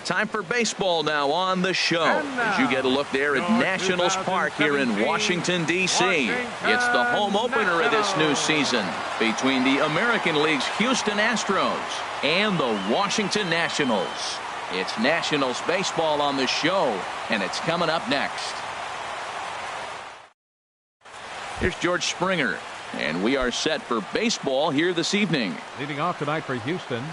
Time for baseball now on the show. As you get a look there at Nationals Park here in Washington, D.C. It's the home opener of this new season between the American League's Houston Astros and the Washington Nationals. It's Nationals baseball on the show, and it's coming up next. Here's George Springer, and we are set for baseball here this evening. Leading off tonight for Houston,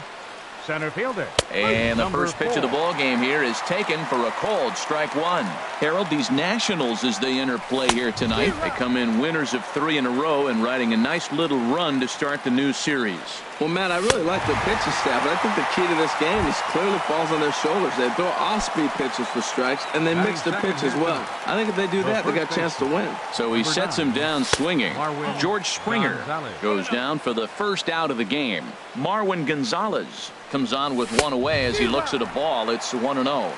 center fielder. And the first pitch of the ball game here is taken for a called strike one. Harold, these Nationals, as they enter play here tonight, they come in winners of 3 in a row and riding a nice little run to start the new series. Well, Matt, I really like the pitching staff, but I think the key to this game is clearly falls on their shoulders. They throw off-speed pitches for strikes, and they mix the pitch as well. I think if they do that, they got a chance to win. So he sets him down swinging. George Springer goes down for the first out of the game. Marwin Gonzalez comes on with one away as he looks at a ball. It's 1-0.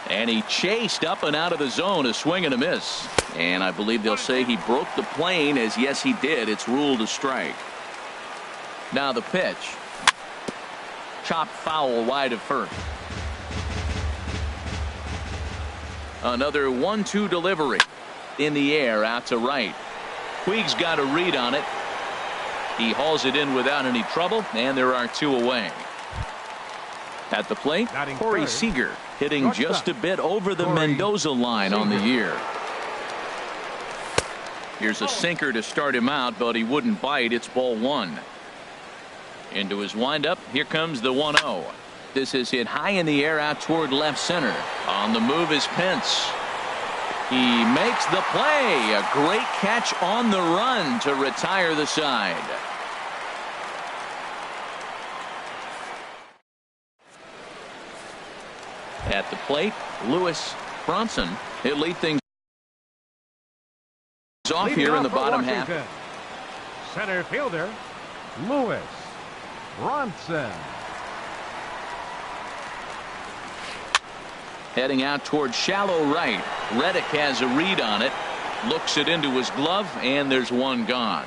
And he chased up and out of the zone, a swing and a miss. And I believe they'll say he broke the plane, as yes, he did. It's ruled a strike. Now the pitch. Chopped foul wide of first. Another 1-2 delivery. In the air out to right. Puig's got a read on it. He hauls it in without any trouble, and there are 2 away. At the plate, Corey Seager hitting just a bit over the Mendoza line on the year. Here's a sinker to start him out, but he wouldn't bite. It's ball 1. Into his windup. Here comes the 1-0. This is hit high in the air out toward left center. On the move is Pence. He makes the play. A great catch on the run to retire the side. At the plate, Lewis Bronson. He'll lead things off here in the bottom half. Center fielder, Lewis Bronson. Heading out toward shallow right. Reddick has a read on it. Looks it into his glove, and there's one gone.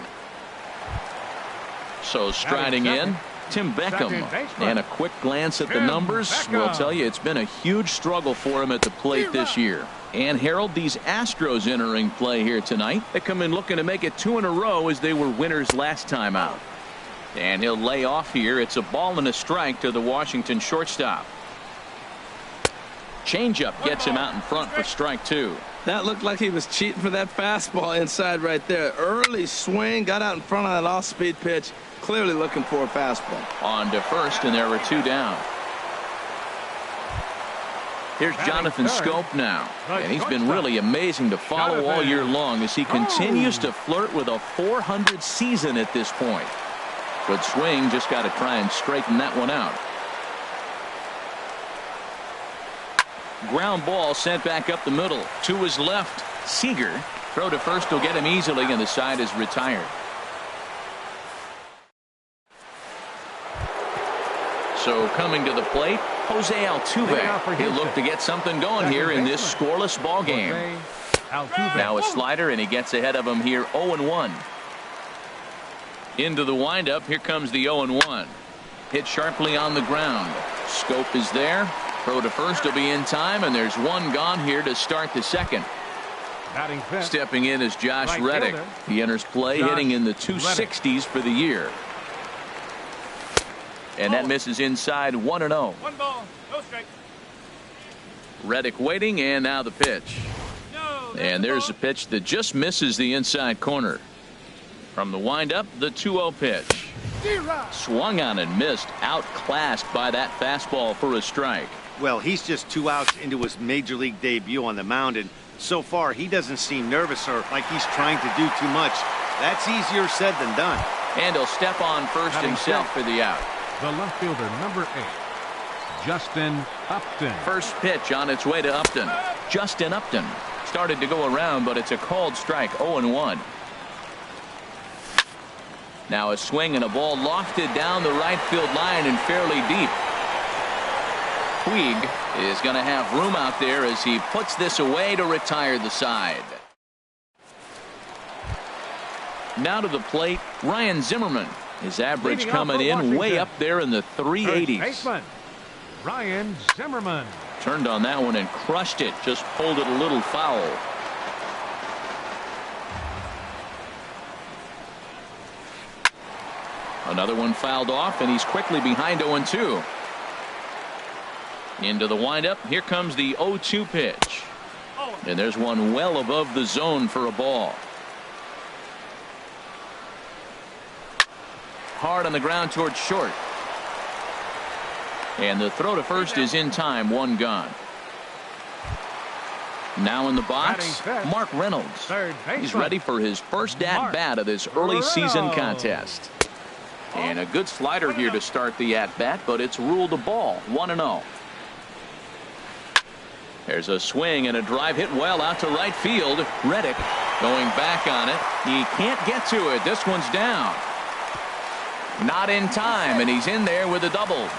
So striding in, Tim Beckham. And a quick glance at the numbers will tell you it's been a huge struggle for him at the plate this year. And Harold, these Astros entering play here tonight. They come in looking to make it 2 in a row as they were winners last time out. And he'll lay off here. It's a ball and a strike to the Washington shortstop. Changeup gets him out in front for strike 2. That looked like he was cheating for that fastball inside right there. Early swing, got out in front of that off-speed pitch. Clearly looking for a fastball. On to first, and there were 2 down. Here's Jonathan Scope now, and he's been really amazing to follow all year long as he continues to flirt with a .400 season at this point. Good swing, just got to try and straighten that one out. Ground ball sent back up the middle to his left. Seager, throw to first will get him easily, and the side is retired. So coming to the plate, Jose Altuve. He'll look to get something going here in this scoreless ball game. Now a slider, and he gets ahead of him here 0-1. Into the windup. Here comes the 0-1. Hit sharply on the ground. Scope is there. Throw to first will be in time, and there's one gone here to start the second. Stepping in is Josh Reddick. He enters play hitting in the 260s for the year. And that misses inside 1-0. 1 ball, no strike. Reddick waiting, and now the pitch. And there's a pitch that just misses the inside corner. From the windup, the 2-0 pitch. Swung on and missed, outclassed by that fastball for a strike. Well, he's just 2 outs into his major league debut on the mound, and so far he doesn't seem nervous or like he's trying to do too much. That's easier said than done. And he'll step on first himself for the out. The left fielder, number 8, Justin Upton. First pitch on its way to Upton. Justin Upton started to go around, but it's a called strike. 0-1. Now a swing and a ball lofted down the right field line and fairly deep. Puig is going to have room out there as he puts this away to retire the side. Now to the plate, Ryan Zimmerman. His average coming in way up there in the 380s. Ryan Zimmerman. Turned on that one and crushed it. Just pulled it a little foul. Another one fouled off, and he's quickly behind 0-2. Into the windup. Here comes the 0-2 pitch. And there's one well above the zone for a ball. Hard on the ground towards short. And the throw to first is in time. One gone. Now in the box, Mark Reynolds. He's ready for his first at-bat of this early season contest. And a good slider here to start the at-bat, but it's ruled a ball. 1-0. There's a swing and a drive hit well out to right field. Reddick going back on it. He can't get to it. This one's down. Not in time, and he's in there with a double.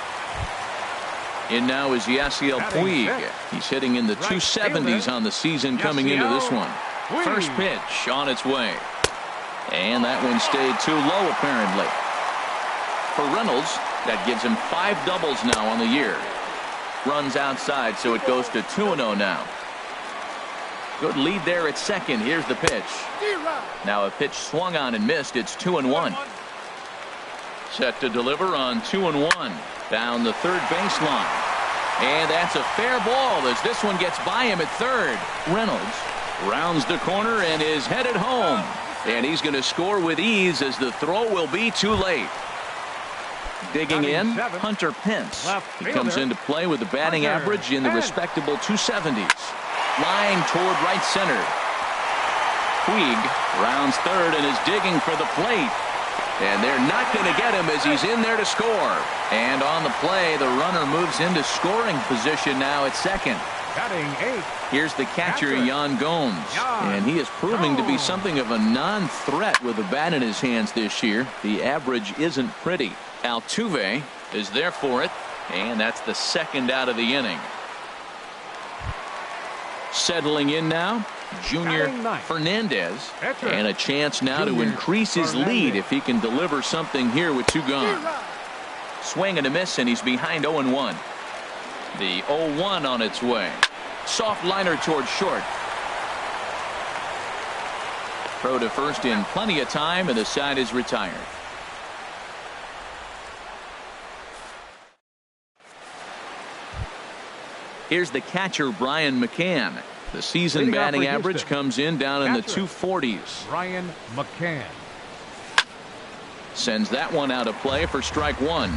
In now is Yasiel Puig. He's hitting in the 270s on the season coming into this one. First pitch on its way. And that one stayed too low apparently. For Reynolds, that gives him 5 doubles now on the year. Runs outside, so it goes to 2-0 now. Good lead there at second. Here's the pitch. Now a pitch swung on and missed. It's 2-1. Set to deliver on 2-1. Down the third baseline. And that's a fair ball as this one gets by him at third. Reynolds rounds the corner and is headed home. And he's going to score with ease as the throw will be too late. Digging in, Hunter Pence. He comes into play with a batting average in the respectable 270s. Line toward right center. Puig rounds third and is digging for the plate. And they're not going to get him as he's in there to score. And on the play, the runner moves into scoring position now at second. Here's the catcher, Yan Gomes. And he is proving to be something of a non-threat with the bat in his hands this year. The average isn't pretty. Altuve is there for it, and that's the second out of the inning. Settling in now, Junior Fernandez, and a chance now to increase his lead if he can deliver something here with 2 gone. Swing and a miss, and he's behind 0-1. The 0-1 on its way. Soft liner towards short. Throw to first in plenty of time, and the side is retired. Here's the catcher, Brian McCann. The season batting average comes in down in the 240s. Brian McCann sends that one out of play for strike one.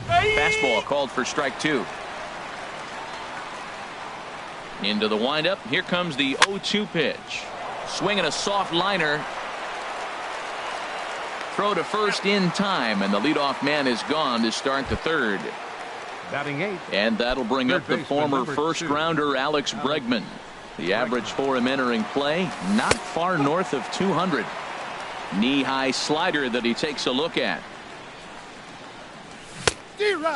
Fastball called for strike 2. Into the windup. Here comes the 0-2 pitch. Swinging a soft liner. Throw to first in time, and the leadoff man is gone to start the third. Batting 8. And that'll bring up the former first-rounder Alex Bregman. The average for him entering play, not far north of 200. Knee-high slider that he takes a look at.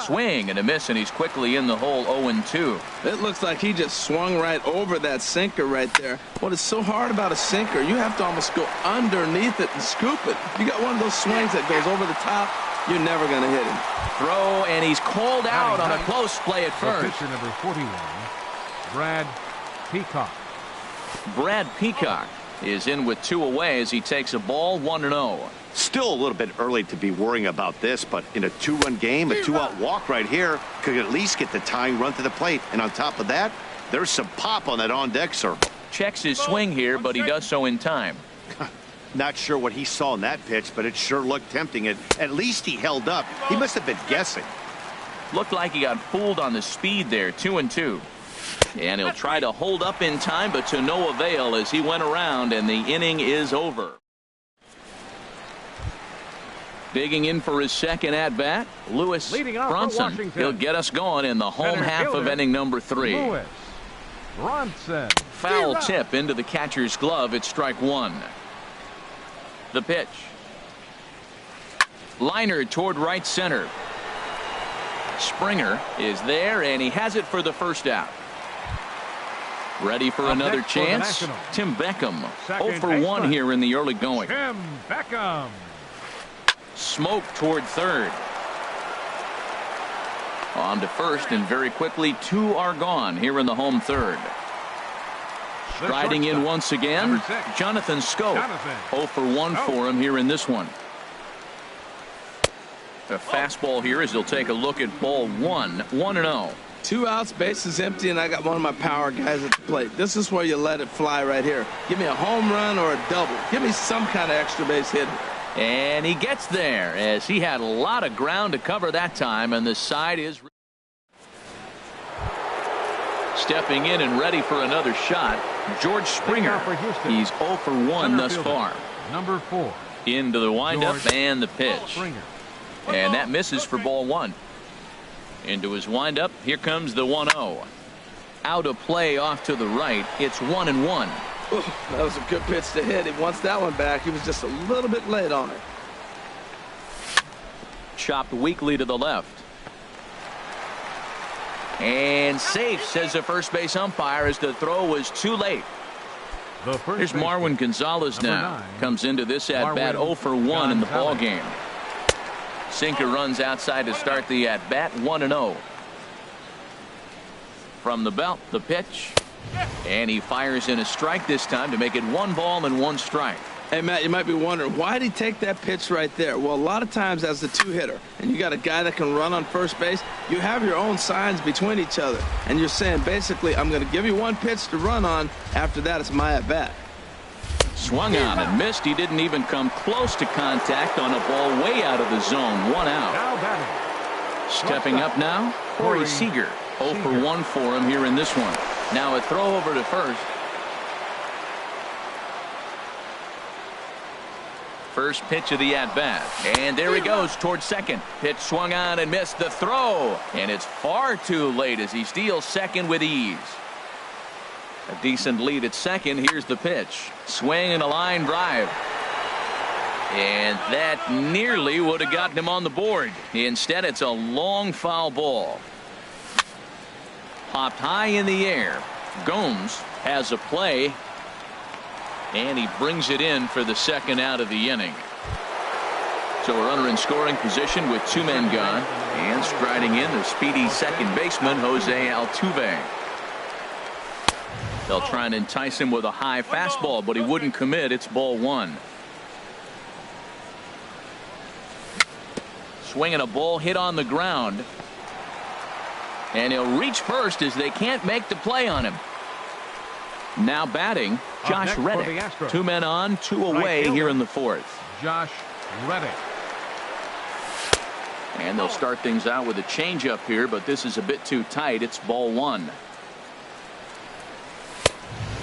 Swing and a miss, and he's quickly in the hole. 0-2. It looks like he just swung right over that sinker right there. What is so hard about a sinker, you have to almost go underneath it and scoop it. You got one of those swings that goes over the top, you're never going to hit him. Throw, and he's called out on a close play at first. Pitcher number 41, Brad Peacock. Brad Peacock is in with 2 away as he takes a ball. 1-0. Still a little bit early to be worrying about this, but in a 2-run game, a 2-out walk right here could at least get the tying run to the plate. And on top of that, there's some pop on that on-deck circle. Checks his swing here, but he does so in time. Not sure what he saw in that pitch, but it sure looked tempting. At least he held up. He must have been guessing. Looked like he got fooled on the speed there. 2-2. And he'll try to hold up in time, but to no avail as he went around, and the inning is over. Digging in for his second at-bat, Lewis Bronson. He'll get us going in the home half of inning number 3. Lewis Bronson. Foul tip into the catcher's glove. It's strike 1. The pitch. Liner toward right center. Springer is there, and he has it for the first out. Ready for another chance. Tim Beckham. 0 for 1 here in the early going. Tim Beckham. Smoke toward third. On to first, and very quickly 2 are gone here in the home third. Striding in once again, Jonathan Scope. 0 for 1 for him here in this one. A fastball here as he'll take a look at ball 1. 1-0. 2 outs, bases empty, and I got one of my power guys at the plate. This is where you let it fly right here. Give me a home run or a double. Give me some kind of extra base hit. And he gets there as he had a lot of ground to cover that time, and the side is stepping in and ready for another shot. George Springer. He's 0 for 1 thus far. Number 4. Into the windup and the pitch. And that misses for ball 1. Into his windup. Here comes the 1-0. Out of play off to the right. It's 1-1. Ooh, that was a good pitch to hit. He wants that one back. He was just a little bit late on it. Chopped weakly to the left. And safe, says the first base umpire, as the throw was too late. Here's Marwin Gonzalez now. Comes into this at bat 0 for 1 in the ball game. Sinker runs outside to start the at bat. 1-0. From the belt, the pitch. And he fires in a strike this time to make it 1 ball and 1 strike. Hey, Matt, you might be wondering, why did he take that pitch right there? Well, a lot of times as the 2-hitter, and you got a guy that can run on first base, you have your own signs between each other. And you're saying, basically, I'm going to give you 1 pitch to run on. After that, it's my at-bat. Swung on and missed. He didn't even come close to contact on a ball way out of the zone. 1 out. Stepping up now, Corey Seager. 0 for 1 for him here in this one. Now a throw over to first. First pitch of the at-bat. And there he goes towards second. Pitch swung on and missed the throw. And it's far too late as he steals second with ease. A decent lead at second. Here's the pitch. Swing and a line drive. And that nearly would have gotten him on the board. Instead, it's a long foul ball. Popped high in the air. Gomes has a play. And he brings it in for the second out of the inning. So a runner in scoring position with 2 men gone. And striding in, the speedy second baseman, Jose Altuve. They'll try and entice him with a high fastball, but he wouldn't commit. It's ball 1. Swinging a ball hit on the ground. And he'll reach first as they can't make the play on him. Now batting, Josh Reddick. 2 men on, 2 away here in the 4th. Josh Reddick. And they'll start things out with a changeup here, but this is a bit too tight. It's ball 1.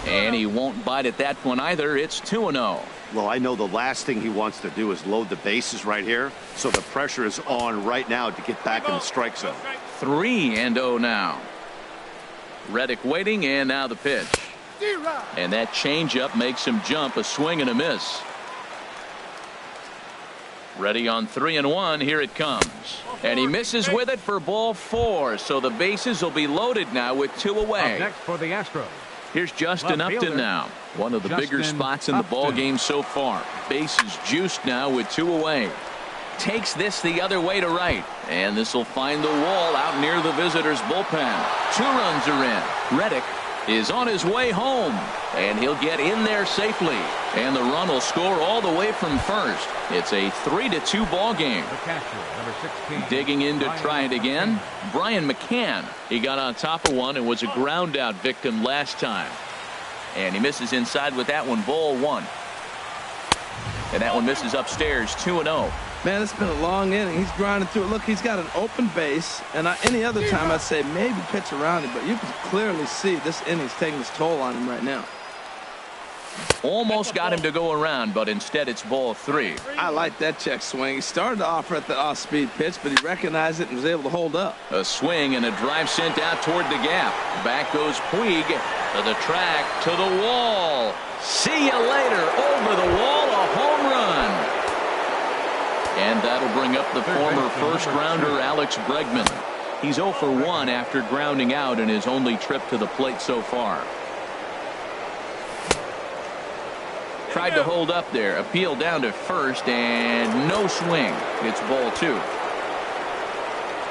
And he won't bite at that one either. It's 2-0. Well, I know the last thing he wants to do is load the bases right here, so the pressure is on right now to get back in the strike zone. 3-0 now. Reddick waiting, and now the pitch. And that changeup makes him jump. A swing and a miss. Ready on 3-1. Here it comes. And he misses with it for ball 4. So the bases will be loaded now with 2 away. Up next for the Astros. Here's Justin Upton now. One of the bigger spots in the ball game so far. Bases juiced now with 2 away. Takes this the other way to right. And this will find the wall out near the visitors' bullpen. 2 runs are in. Reddick is on his way home. And he'll get in there safely. And the run will score all the way from first. It's a 3-2 ball game. The catcher, number 16. Digging in to try it again, Brian McCann. He got on top of one and was a ground out victim last time. And he misses inside with that one. Ball 1. And that one misses upstairs. 2-0. Man, it's been a long inning. He's grinding through it. Look, he's got an open base. And any other time I'd say maybe pitch around it. But you can clearly see this inning's taking its toll on him right now. Almost got him to go around, but instead it's ball 3. I like that check swing. He started to offer at the off-speed pitch, but he recognized it and was able to hold up. A swing and a drive sent out toward the gap. Back goes Puig to the track, to the wall. See you later. Over the wall, a home run. And that'll bring up the former first-rounder Alex Bregman. He's 0 for 1 after grounding out in his only trip to the plate so far. Tried to hold up there. Appeal down to first, and no swing. It's ball 2.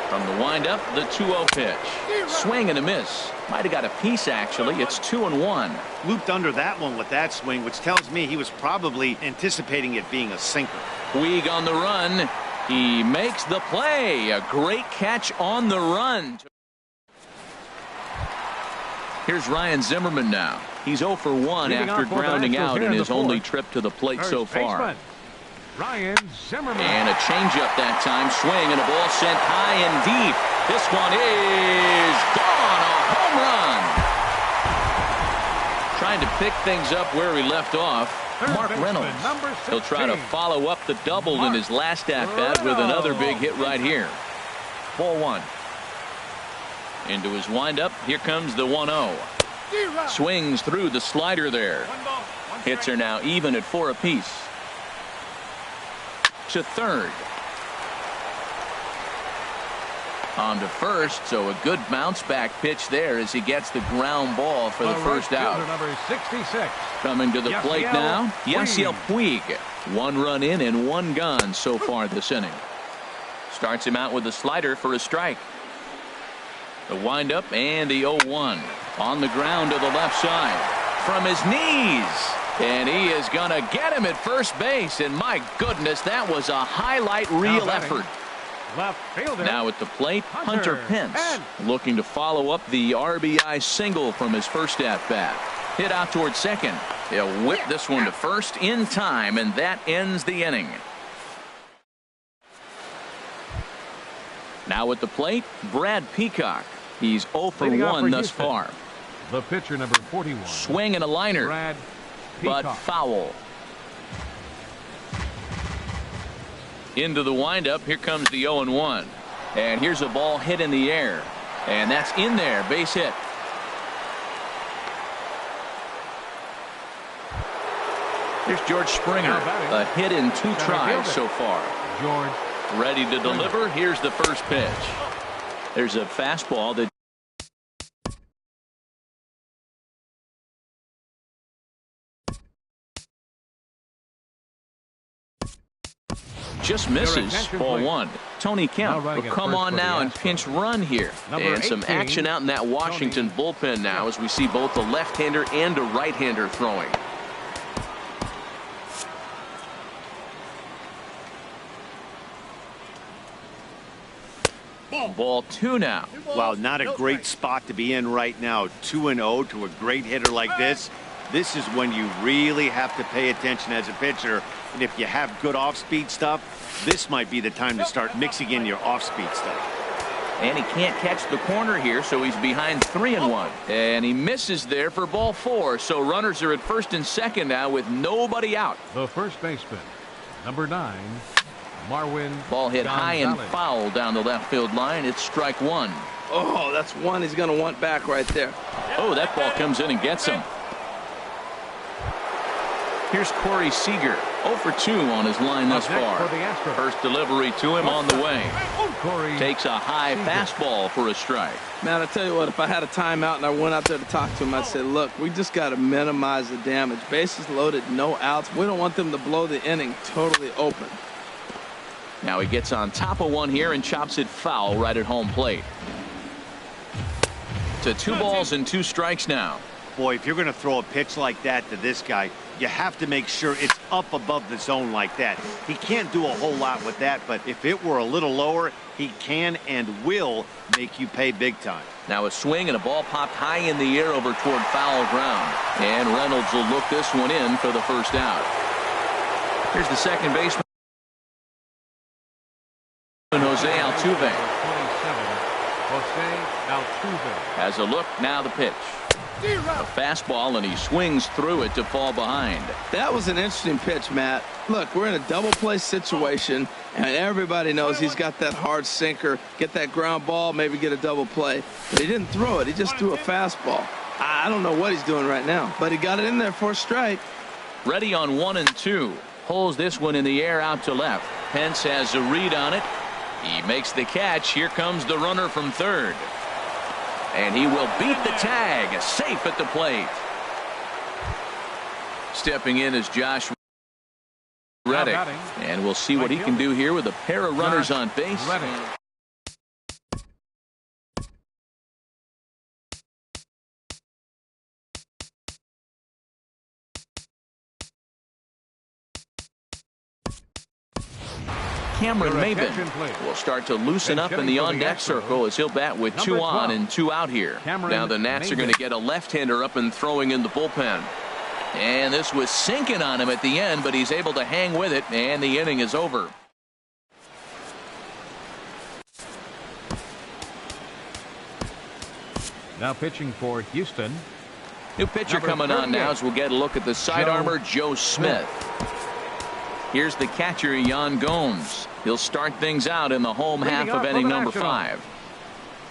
From the windup, the 2-0 pitch. Swing and a miss. Might have got a piece, actually. It's 2-1. Looped under that one with that swing, which tells me he was probably anticipating it being a sinker. Puig on the run. He makes the play. A great catch on the run. Here's Ryan Zimmerman now. He's 0 for 1 after grounding out in his only trip to the plate so far. Ryan Zimmerman. And a changeup that time. Swing and a ball sent high and deep. This one is gone. A home run. Trying to pick things up where he left off. Mark Reynolds. He'll try to follow up the double in his last at-bat with another big hit right here. Ball 1. Into his windup. Here comes the 1-0. Swings through the slider there. Hits are now even at 4 apiece. To third. On to first, so a good bounce back pitch there as he gets the ground ball for the first out. Number 66. Coming to the plate now, Yasiel Puig. 1 run in and 1 gone so far this inning. Starts him out with a slider for a strike. The windup and the 0-1 on the ground to the left side from his knees. And he is going to get him at first base. And my goodness, that was a highlight reel effort. Left fielder. Now at the plate, Hunter Pence looking to follow up the RBI single from his first at-bat. Hit out towards second. They'll whip this one to first in time, and that ends the inning. Now at the plate, Brad Peacock. He's 0 for 1 thus far. The pitcher, number 41. Swing and a liner. Brad But foul. Into the windup. Here comes the 0-1. And here's a ball hit in the air. And that's in there. Base hit. Here's George Springer. A hit in 2 tries so far. George. Ready to deliver. Here's the first pitch. There's a fastball that just misses. Ball 1. Tony Kemp will come on now and pinch run here. And some action out in that Washington bullpen now as we see both a left-hander and a right-hander throwing. Ball 2 now. Wow, not a great spot to be in right now. 2-0 to a great hitter like this. This is when you really have to pay attention as a pitcher. And if you have good off-speed stuff, this might be the time to start mixing in your off-speed stuff. And he can't catch the corner here, so he's behind 3-1. And he misses there for ball 4. So runners are at first and second now with nobody out. The first baseman, number 9, Marwin. Ball hit high and Gonzalez. foul down the left field line. It's strike 1. Oh, that's one he's going to want back right there. Oh, that ball comes in and gets him. Here's Corey Seager. 0 for 2 on his line thus far. First delivery to him on the way. Takes a high fastball for a strike. Man, I tell you what, if I had a timeout and I went out there to talk to him, I'd say, look, we just got to minimize the damage. Bases loaded, no outs. We don't want them to blow the inning totally open. Now he gets on top of one here and chops it foul right at home plate. To 2 balls and 2 strikes now. Boy, if you're going to throw a pitch like that to this guy, you have to make sure it's up above the zone like that. He can't do a whole lot with that, but if it were a little lower, he can and will make you pay big time. Now a swing and a ball popped high in the air over toward foul ground. And Reynolds will look this one in for the first out. Here's the second baseman, Jose Altuve. 27, Jose Altuve. Has a look, now the pitch. A fastball, and he swings through it to fall behind. That was an interesting pitch, Matt. Look, we're in a double play situation, and everybody knows he's got that hard sinker. Get that ground ball, maybe get a double play. But he didn't throw it. He just threw a fastball. I don't know what he's doing right now, but he got it in there for a strike. Ready on 1 and 2. Pulls this one in the air out to left. Pence has a read on it. He makes the catch. Here comes the runner from third. And he will beat the tag. Safe at the plate. Stepping in is Josh Reddick. And we'll see what he can do here with a pair of runners on base. Cameron Maben will start to loosen up in the on-deck circle as he'll bat with 2 on and 2 out here. Now the Nats are going to get a left-hander up and throwing in the bullpen. And this was sinking on him at the end, but he's able to hang with it, and the inning is over. Now pitching for Houston. New pitcher coming on now as we'll get a look at the side armor, Joe Smith. Here's the catcher, Yan Gomes. He'll start things out in the home half of inning number 5.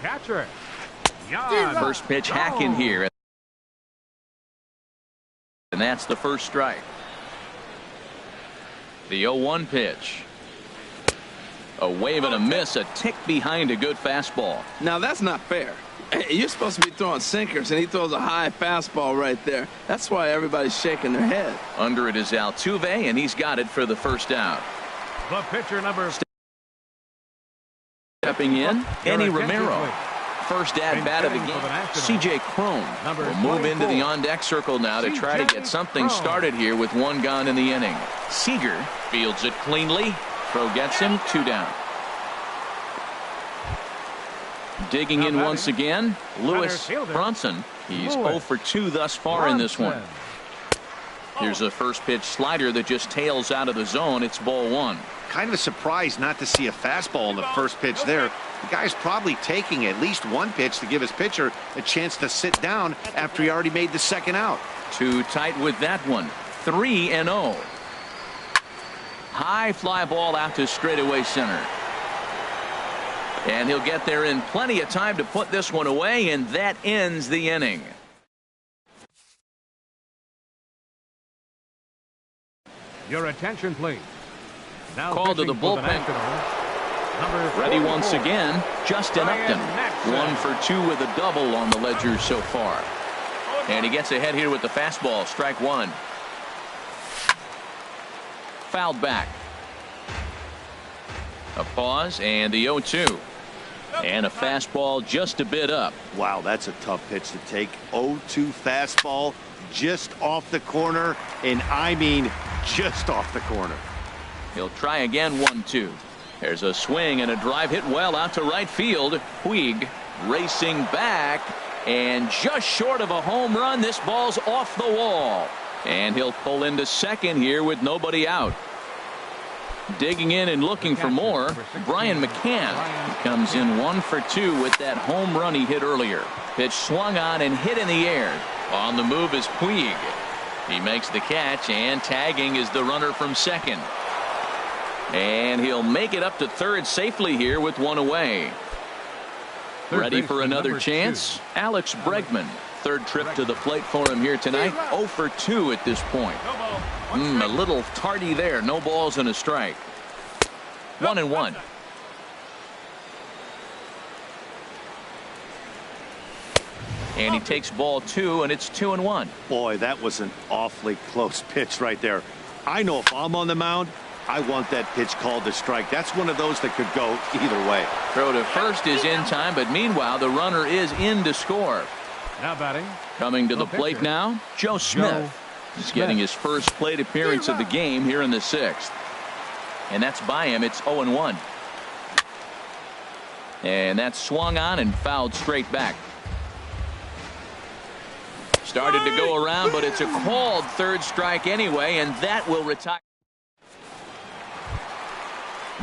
Catcher. First pitch hack in here. And that's the first strike. The 0-1 pitch. A wave and a miss, a tick behind a good fastball. Now that's not fair. You're supposed to be throwing sinkers, and he throws a high fastball right there. That's why everybody's shaking their head. Under it is Altuve, and he's got it for the first out. The pitcher number. Stepping in, Kenny Romero. First at bat of the game. C.J. Cron will move into the on-deck circle now to try to get something started here with 1 gone in the inning. Seager fields it cleanly. Throw gets him, 2 down. Digging in once again, Lewis Bronson. He's 0 for 2 thus far in this one. Here's a first pitch slider that just tails out of the zone. It's ball 1. Kind of surprised not to see a fastball in the first pitch there. The guy's probably taking at least 1 pitch to give his pitcher a chance to sit down after he already made the second out. Too tight with that one. 3-0. High fly ball out to straightaway center. And he'll get there in plenty of time to put this one away, and that ends the inning. Your attention, please. Now called to the bullpen. Ready once again, Justin Upton. 1 for 2 with a double on the ledger so far. And he gets ahead here with the fastball. Strike 1. Fouled back. A pause and the 0-2. And a fastball just a bit up. Wow, that's a tough pitch to take. 0-2 fastball just off the corner, and I mean just off the corner. He'll try again. 1-2. There's a swing and a drive hit well out to right field. Puig racing back, and just short of a home run. This ball's off the wall, and he'll pull into second here with nobody out. Digging in and looking for more, Brian McCann. He comes in 1 for 2 with that home run he hit earlier. Pitch swung on and hit in the air. On the move is Puig. He makes the catch, and tagging is the runner from second. And he'll make it up to third safely here with 1 away. Ready for another chance? Alex Bregman. Third trip to the plate for him here tonight. 0 for 2 at this point. A little tardy there. No balls and a strike. 1-1. And he takes ball 2, and it's 2-1. Boy, that was an awfully close pitch right there. I know if I'm on the mound, I want that pitch called a strike. That's one of those that could go either way. Throw to first is in time, but meanwhile the runner is in to score. Now batting. Coming to the plate now, Joe Smith. He's getting his first plate appearance of the game here in the 6th. And that's by him. It's 0-1. And that's swung on and fouled straight back. Started to go around, but it's a called third strike anyway, and that will retire.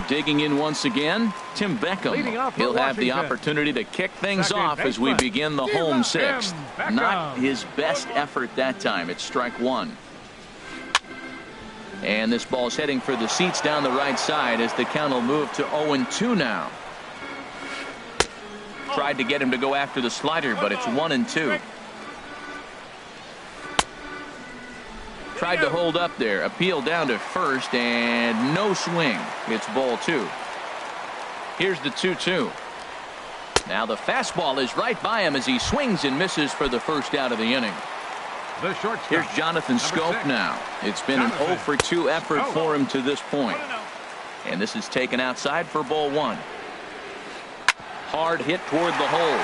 Digging in once again, Tim Beckham. He'll have the opportunity to kick things off as we begin the home 6th. Not his best effort that time. It's strike 1. And this ball's heading for the seats down the right side as the count will move to 0-2 now. Tried to get him to go after the slider, but it's 1-2. Tried to hold up there. Appeal down to first, and no swing. It's ball 2. Here's the 2-2. Now the fastball is right by him as he swings and misses for the first out of the inning. The shortstop. Here's Jonathan Scope 6. now. It's been an 0 for 2 effort for him to this point. And this is taken outside for ball 1. Hard hit toward the hole.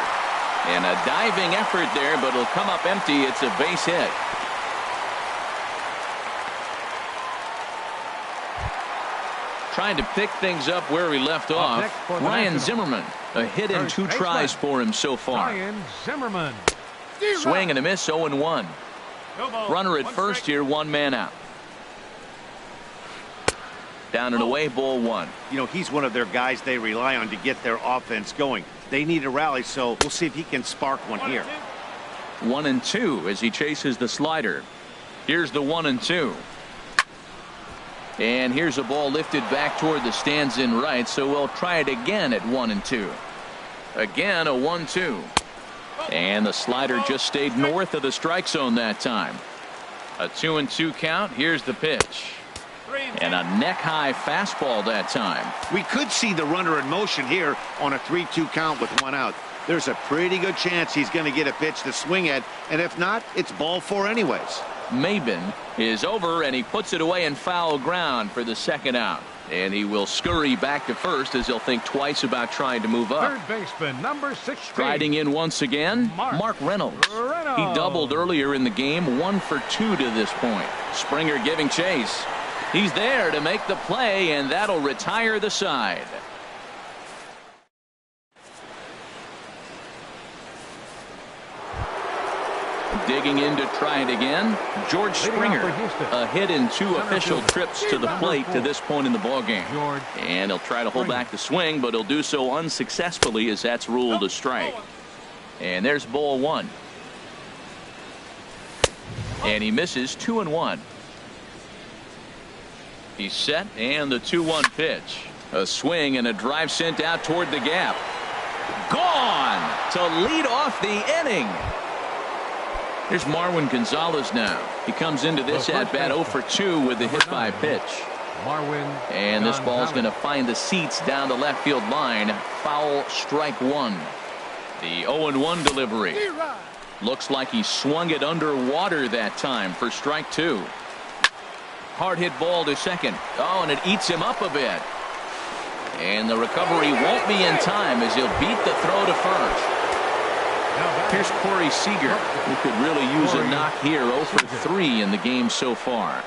And a diving effort there, but it'll come up empty. It's a base hit. Trying to pick things up where he left off. Ryan Zimmerman, a hit in 2 tries for him so far. Ryan Zimmerman. Swing and a miss, 0-1. Runner at first here, 1 man out. Down and away, ball 1. You know, he's one of their guys they rely on to get their offense going. They need a rally, so we'll see if he can spark one here. 1-2 as he chases the slider. Here's the 1-2. And here's a ball lifted back toward the stands in right, so we'll try it again at 1-2. Again, a 1-2. And the slider just stayed north of the strike zone that time. A 2-2 count. Here's the pitch. And a neck-high fastball that time. We could see the runner in motion here on a 3-2 count with 1 out. There's a pretty good chance he's going to get a pitch to swing at, and if not, it's ball 4 anyways. Maben is over, and he puts it away in foul ground for the 2nd out. And he will scurry back to first as he'll think twice about trying to move up. Third baseman, number 16. Striding in once again, Mark Reynolds. He doubled earlier in the game, 1 for 2 to this point. Springer giving chase. He's there to make the play, and that'll retire the side. Digging in to try it again, George Springer. A hit in 2 official trips to the plate to this point in the ballgame. And he'll try to hold back the swing, but he'll do so unsuccessfully as that's ruled a strike. And there's ball 1. And he misses, 2-1. He's set, and the 2-1 pitch. A swing and a drive sent out toward the gap. Gone to lead off the inning. Here's Marwin Gonzalez now. He comes into this at bat 0 for 2 with the hit by pitch. And this ball's going to find the seats down the left field line. Foul, strike 1. The 0-1 delivery. Looks like he swung it underwater that time for strike 2. Hard hit ball to second. Oh, and it eats him up a bit. And the recovery won't be in time as he'll beat the throw to first. Here's Corey Seager, who could really use a knock here. 0 for 3 in the game so far.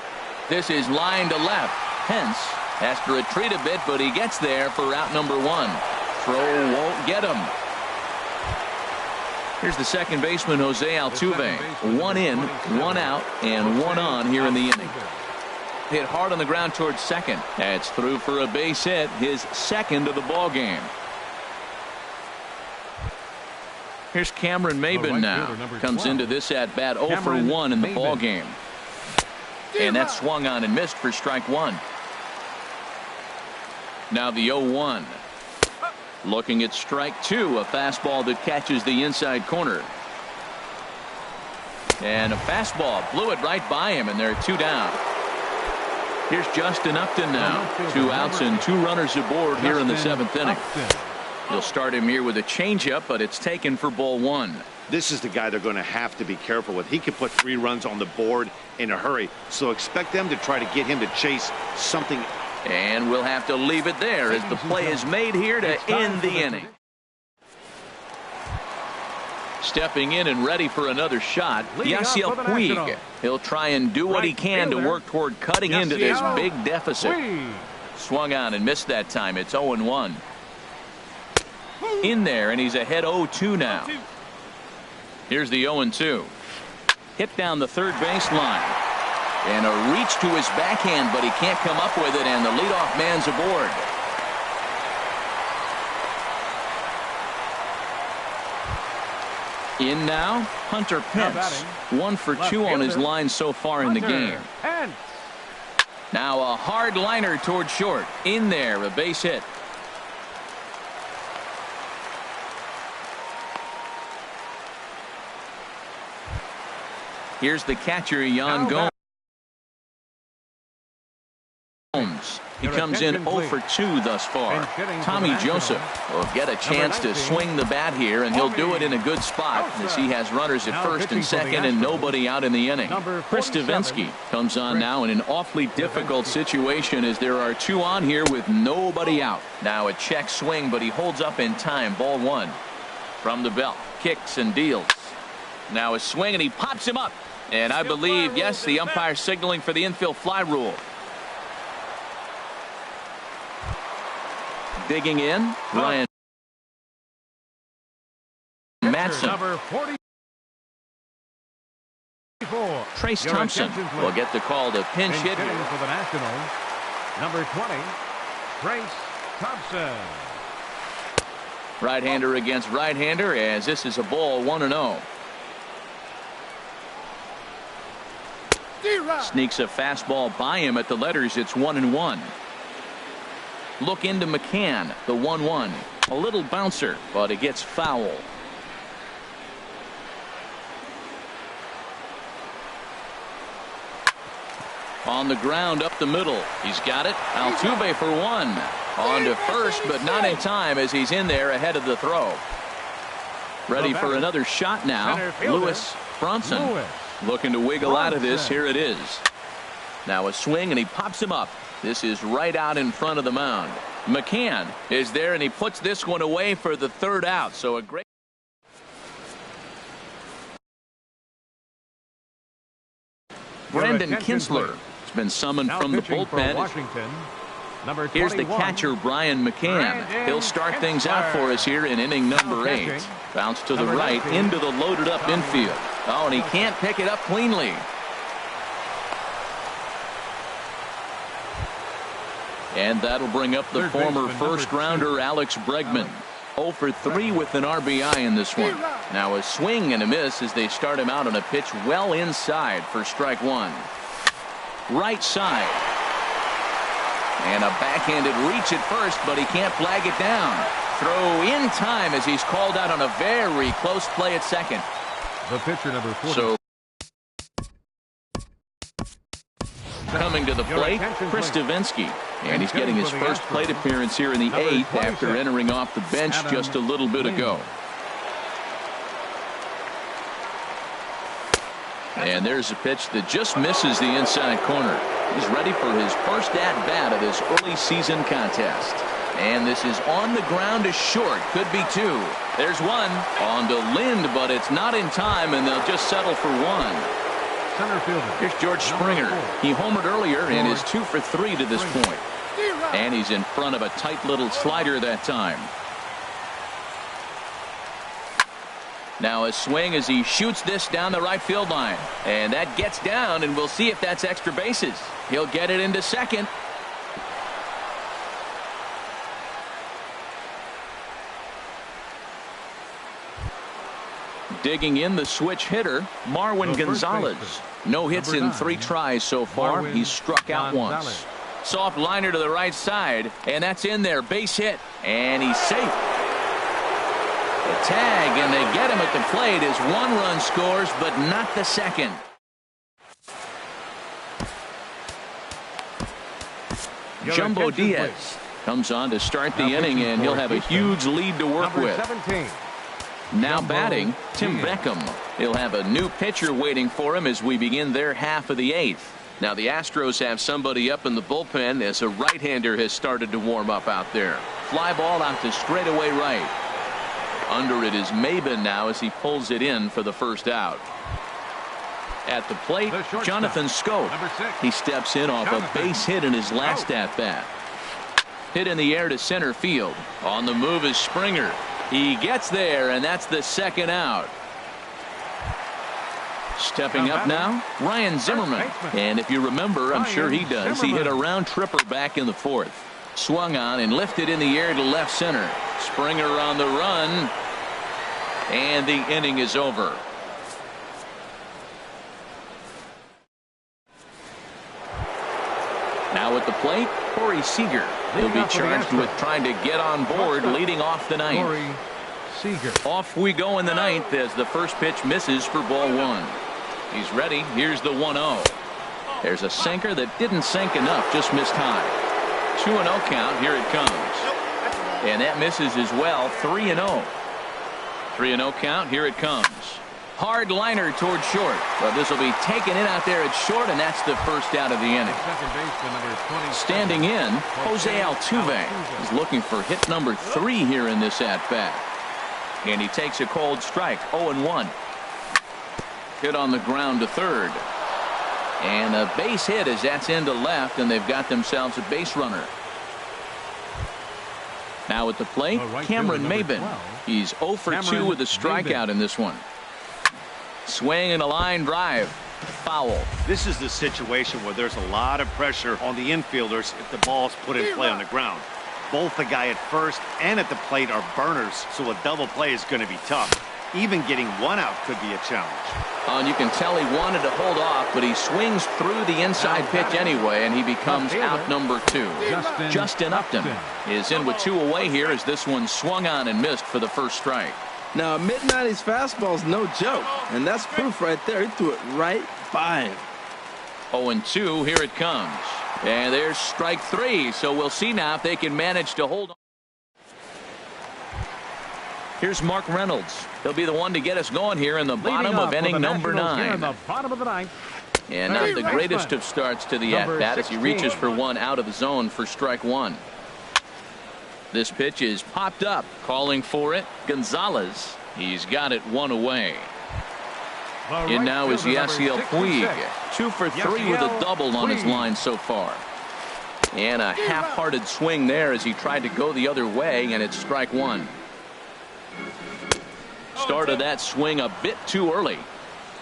This is line to left. Hence has to retreat a bit, but he gets there for route number 1. Throw won't get him. Here's the second baseman, Jose Altuve. 1 in, 1 out, and 1 on here in the inning. Hit hard on the ground towards second. That's through for a base hit, his 2nd of the ball game. Here's Cameron Maben now. Comes into this at bat 0 for 1 in the ball game. And that swung on and missed for strike 1. Now the 0-1. Looking at strike 2, a fastball that catches the inside corner. And a fastball blew it right by him, and there are 2 down. Here's Justin Upton now. 2 outs and 2 runners aboard here in the 7th inning. He'll start him here with a changeup, but it's taken for ball 1. This is the guy they're going to have to be careful with. He can put 3 runs on the board in a hurry, so expect them to try to get him to chase something. And we'll have to leave it there as the play is made here to end the inning. Stepping in and ready for another shot, Yasiel Puig. He'll try and do what he can to work toward cutting into this big deficit. Swung on and missed that time. It's 0-1. In there, and he's ahead 0-2 now. Here's the 0-2. Hit down the third baseline. And a reach to his backhand, but he can't come up with it, and the leadoff man's aboard. In now, Hunter Pence. 1 for 2 on his line so far in the game. Now a hard liner toward short. In there, a base hit. Here's the catcher, Yan Gomes. He comes in 0 for 2 thus far. Tommy Joseph will get a chance to swing the bat here, and he'll do it in a good spot as he has runners at first and second and nobody out in the inning. Chris Stavinsky comes on now in an awfully difficult situation as there are 2 on here with nobody out. Now a check swing, but he holds up in time. Ball 1 from the belt. Kicks and deals. Now a swing, and he pops him up. And I believe, yes, the umpire signaling for the infield fly rule. Digging in, Ryan Madsen. Number 44. Trace Thompson will get the call to pinch hit Hitting here. for the Nationals, number 20, Trace Thompson. Right-hander against right-hander, as this is a ball 1-0. Sneaks a fastball by him at the letters. It's 1-1. Look into McCann, the 1-1. A little bouncer, but it gets foul. On the ground up the middle. He's got it. Altuve for 1. On to first, but not in time as he's in there ahead of the throw. Ready for another shot now. Lewis Bronson. Looking to wiggle out of this. Here it is. Now a swing, and he pops him up. This is right out in front of the mound. McCann is there, and he puts this one away for the 3rd out. So a great. Brandon Kinsler has been summoned from the bullpen. Here's the catcher, Brian McCann. He'll start things out for us here in inning number 8. Bounce to the right into the loaded up infield. Oh, and he can't pick it up cleanly. And that'll bring up the former first-rounder Alex Bregman. 0 for 3 with an RBI in this one. Now a swing and a miss as they start him out on a pitch well inside for strike 1. Right side. And a backhanded reach at first, but he can't flag it down. Throw in time as he's called out on a very close play at second. The pitcher, number 40. So coming to the plate, Chris Stavinsky. And he's getting his first plate appearance here in the 8th after entering off the bench just a little bit ago. And there's a pitch that just misses the inside corner. He's ready for his first at-bat of this early season contest. And this is on the ground to short. Could be 2. There's 1 on to Lind, but it's not in time, and they'll just settle for 1. Center fielder. Here's George Springer. He homered earlier and is 2 for 3 to this point. And he's in front of a tight little slider that time. Now a swing as he shoots this down the right field line. And that gets down, and we'll see if that's extra bases. He'll get it into second. Digging in the switch hitter, Marwin Gonzalez. No hits in 3 tries so far. He's struck out once. Soft liner to the right side, and that's in there. Base hit, and he's safe. The tag, and they get him at the plate as 1 run scores, but not the second. Jumbo Diaz comes on to start the inning, and he'll have a huge lead to work with. 17. Now batting, Tim Beckham. He'll have a new pitcher waiting for him as we begin their half of the 8th. Now the Astros have somebody up in the bullpen as a right-hander has started to warm up out there. Fly ball out to straightaway right. Under it is Maben now as he pulls it in for the first out. At the plate, Jonathan Scope. He steps in off a base hit in his last at-bat. Hit in the air to center field. On the move is Springer. He gets there, and that's the 2nd out. Stepping up now, Ryan Zimmerman. And if you remember, I'm sure he does, he hit a round tripper back in the 4th. Swung on and lifted in the air to left center. Springer on the run. And the inning is over. Now at the plate, Corey Seager. He'll be charged with trying to get on board leading off the 9th. Off we go in the 9th as the first pitch misses for ball 1. He's ready. Here's the 1-0. There's a sinker that didn't sink enough, just missed high. 2-0 count. Here it comes. And that misses as well. 3-0. 3-0 count. Here it comes. Hard liner towards short. But this will be taken in out there at short, and that's the first out of the inning. Standing in, Jose Altuve is looking for hit number 3 here in this at-bat. And he takes a cold strike. 0-1. Hit on the ground to third. And a base hit as that's into left, and they've got themselves a base runner. Now at the plate, Cameron Maybin. He's 0 for 2 with a strikeout in this one. Swing and a line drive. Foul. This is the situation where there's a lot of pressure on the infielders if the ball's put in play on the ground. Both the guy at first and at the plate are burners, so a double play is going to be tough. Even getting one out could be a challenge. And you can tell he wanted to hold off, but he swings through the inside pitch anyway, and he becomes out number 2. Justin Upton is in with 2 away here as this one swung on and missed for the first strike. Now, a mid-90s fastball is no joke, and that's proof right there. He threw it right by him. 0-2, here it comes. And there's strike 3, so we'll see now if they can manage to hold on. Here's Mark Reynolds. He'll be the one to get us going here in the bottom of inning number 9. In the bottom of the 9th. And not the greatest of starts to the at-bat as he reaches for one out of the zone for strike 1. This pitch is popped up, calling for it. Gonzalez. He's got it 1 away. And now is Yasiel Puig. 2 for 3 with a double on his line so far. And a half-hearted swing there as he tried to go the other way, and it's strike 1. Started that swing a bit too early.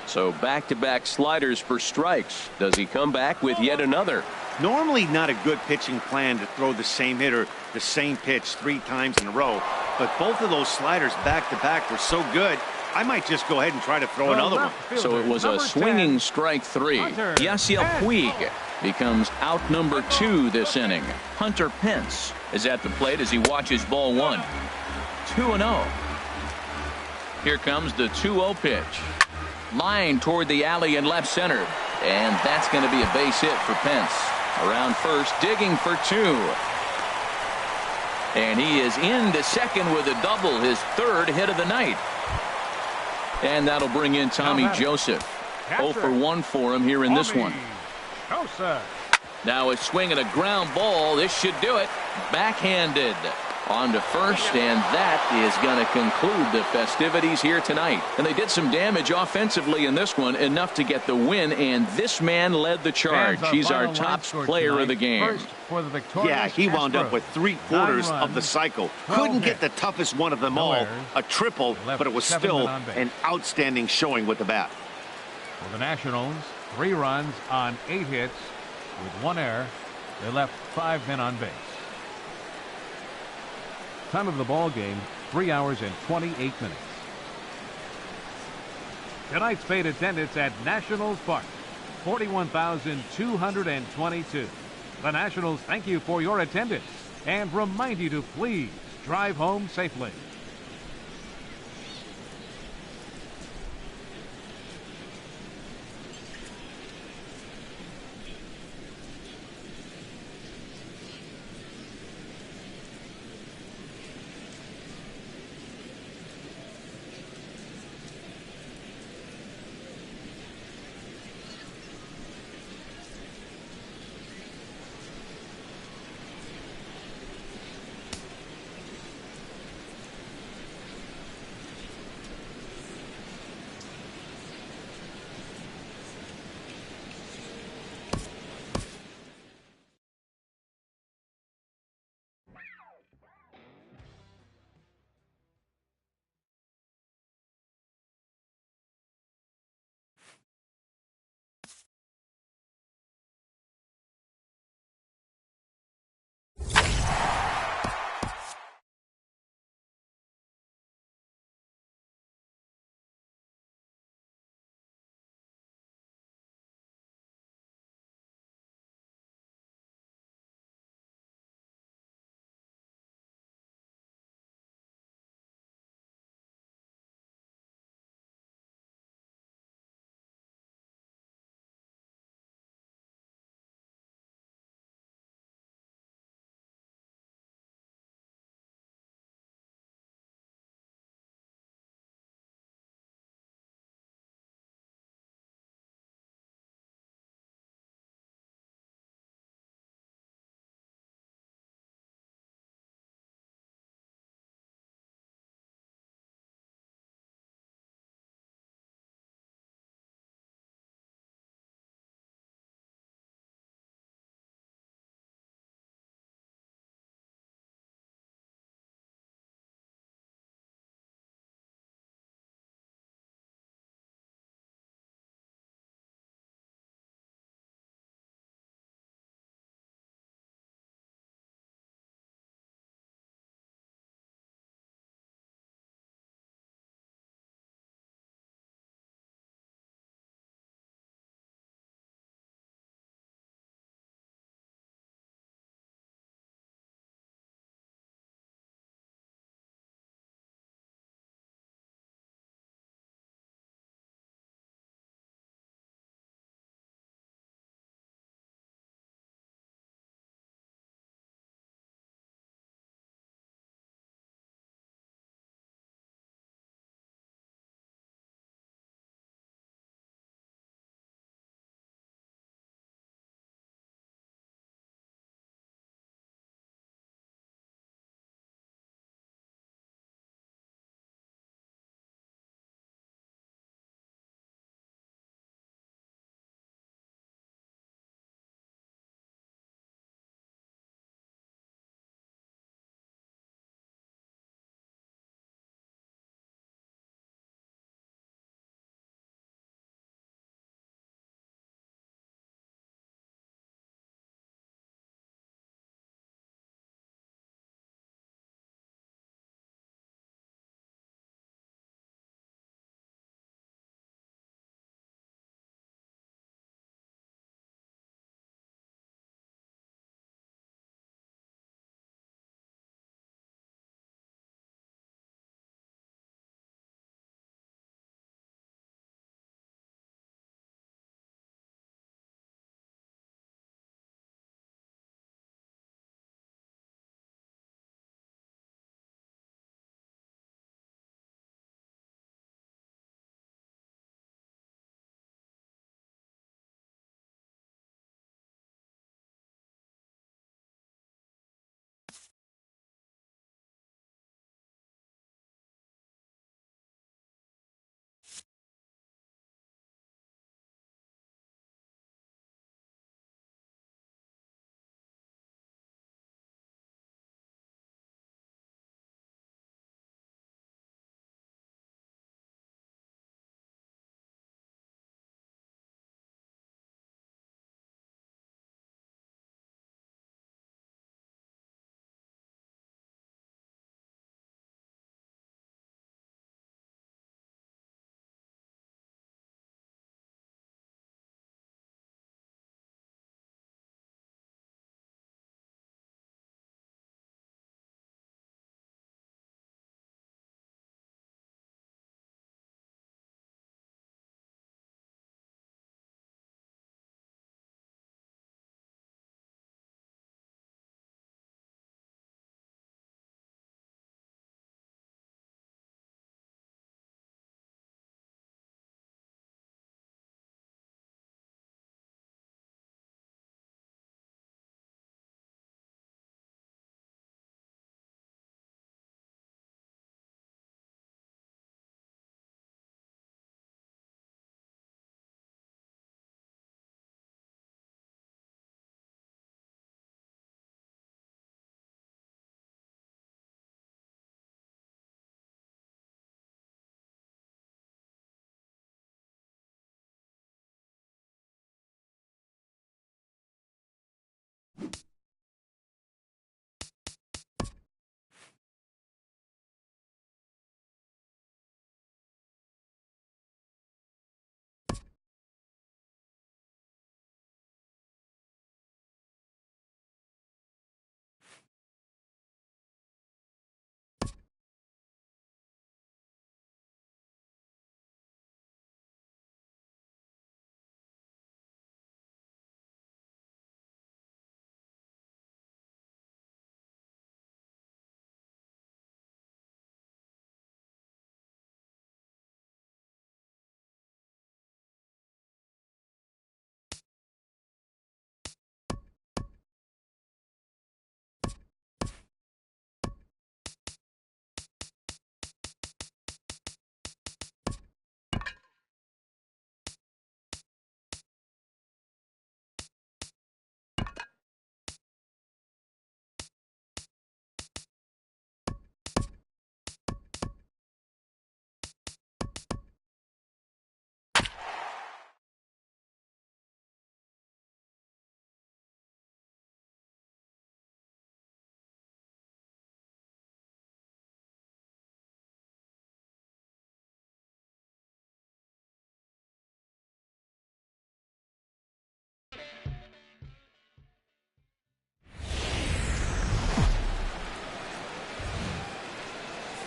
So back-to-back sliders for strikes. Does he come back with yet another? Normally not a good pitching plan to throw the same hitter the same pitch 3 times in a row, but both of those sliders back-to-back were so good, I might just go ahead and try to throw another one. So it was a swinging strike 3. Yasiel Puig becomes out number 2 this inning. Hunter Pence is at the plate as he watches ball 1. 2-0. Here comes the 2-0 pitch. Line toward the alley in left center. And that's going to be a base hit for Pence. Around first, digging for 2. And he is into second with a double, his 3rd hit of the night. And that'll bring in Tommy Joseph. 0 for 1 for him here in this one. Now a swing and a ground ball. This should do it. Backhanded. On to first, and that is going to conclude the festivities here tonight. And they did some damage offensively in this one, enough to get the win, and this man led the charge. He's our top player of the game. Yeah, he wound up with 3/4 of the cycle. Couldn't get the toughest one of them all, a triple, but it was still an outstanding showing with the bat. For the Nationals, 3 runs on 8 hits with 1 error. They left 5 men on base. Time of the ball game, 3 hours and 28 minutes. Tonight's paid attendance at Nationals Park, 41,222. The Nationals thank you for your attendance and remind you to please drive home safely.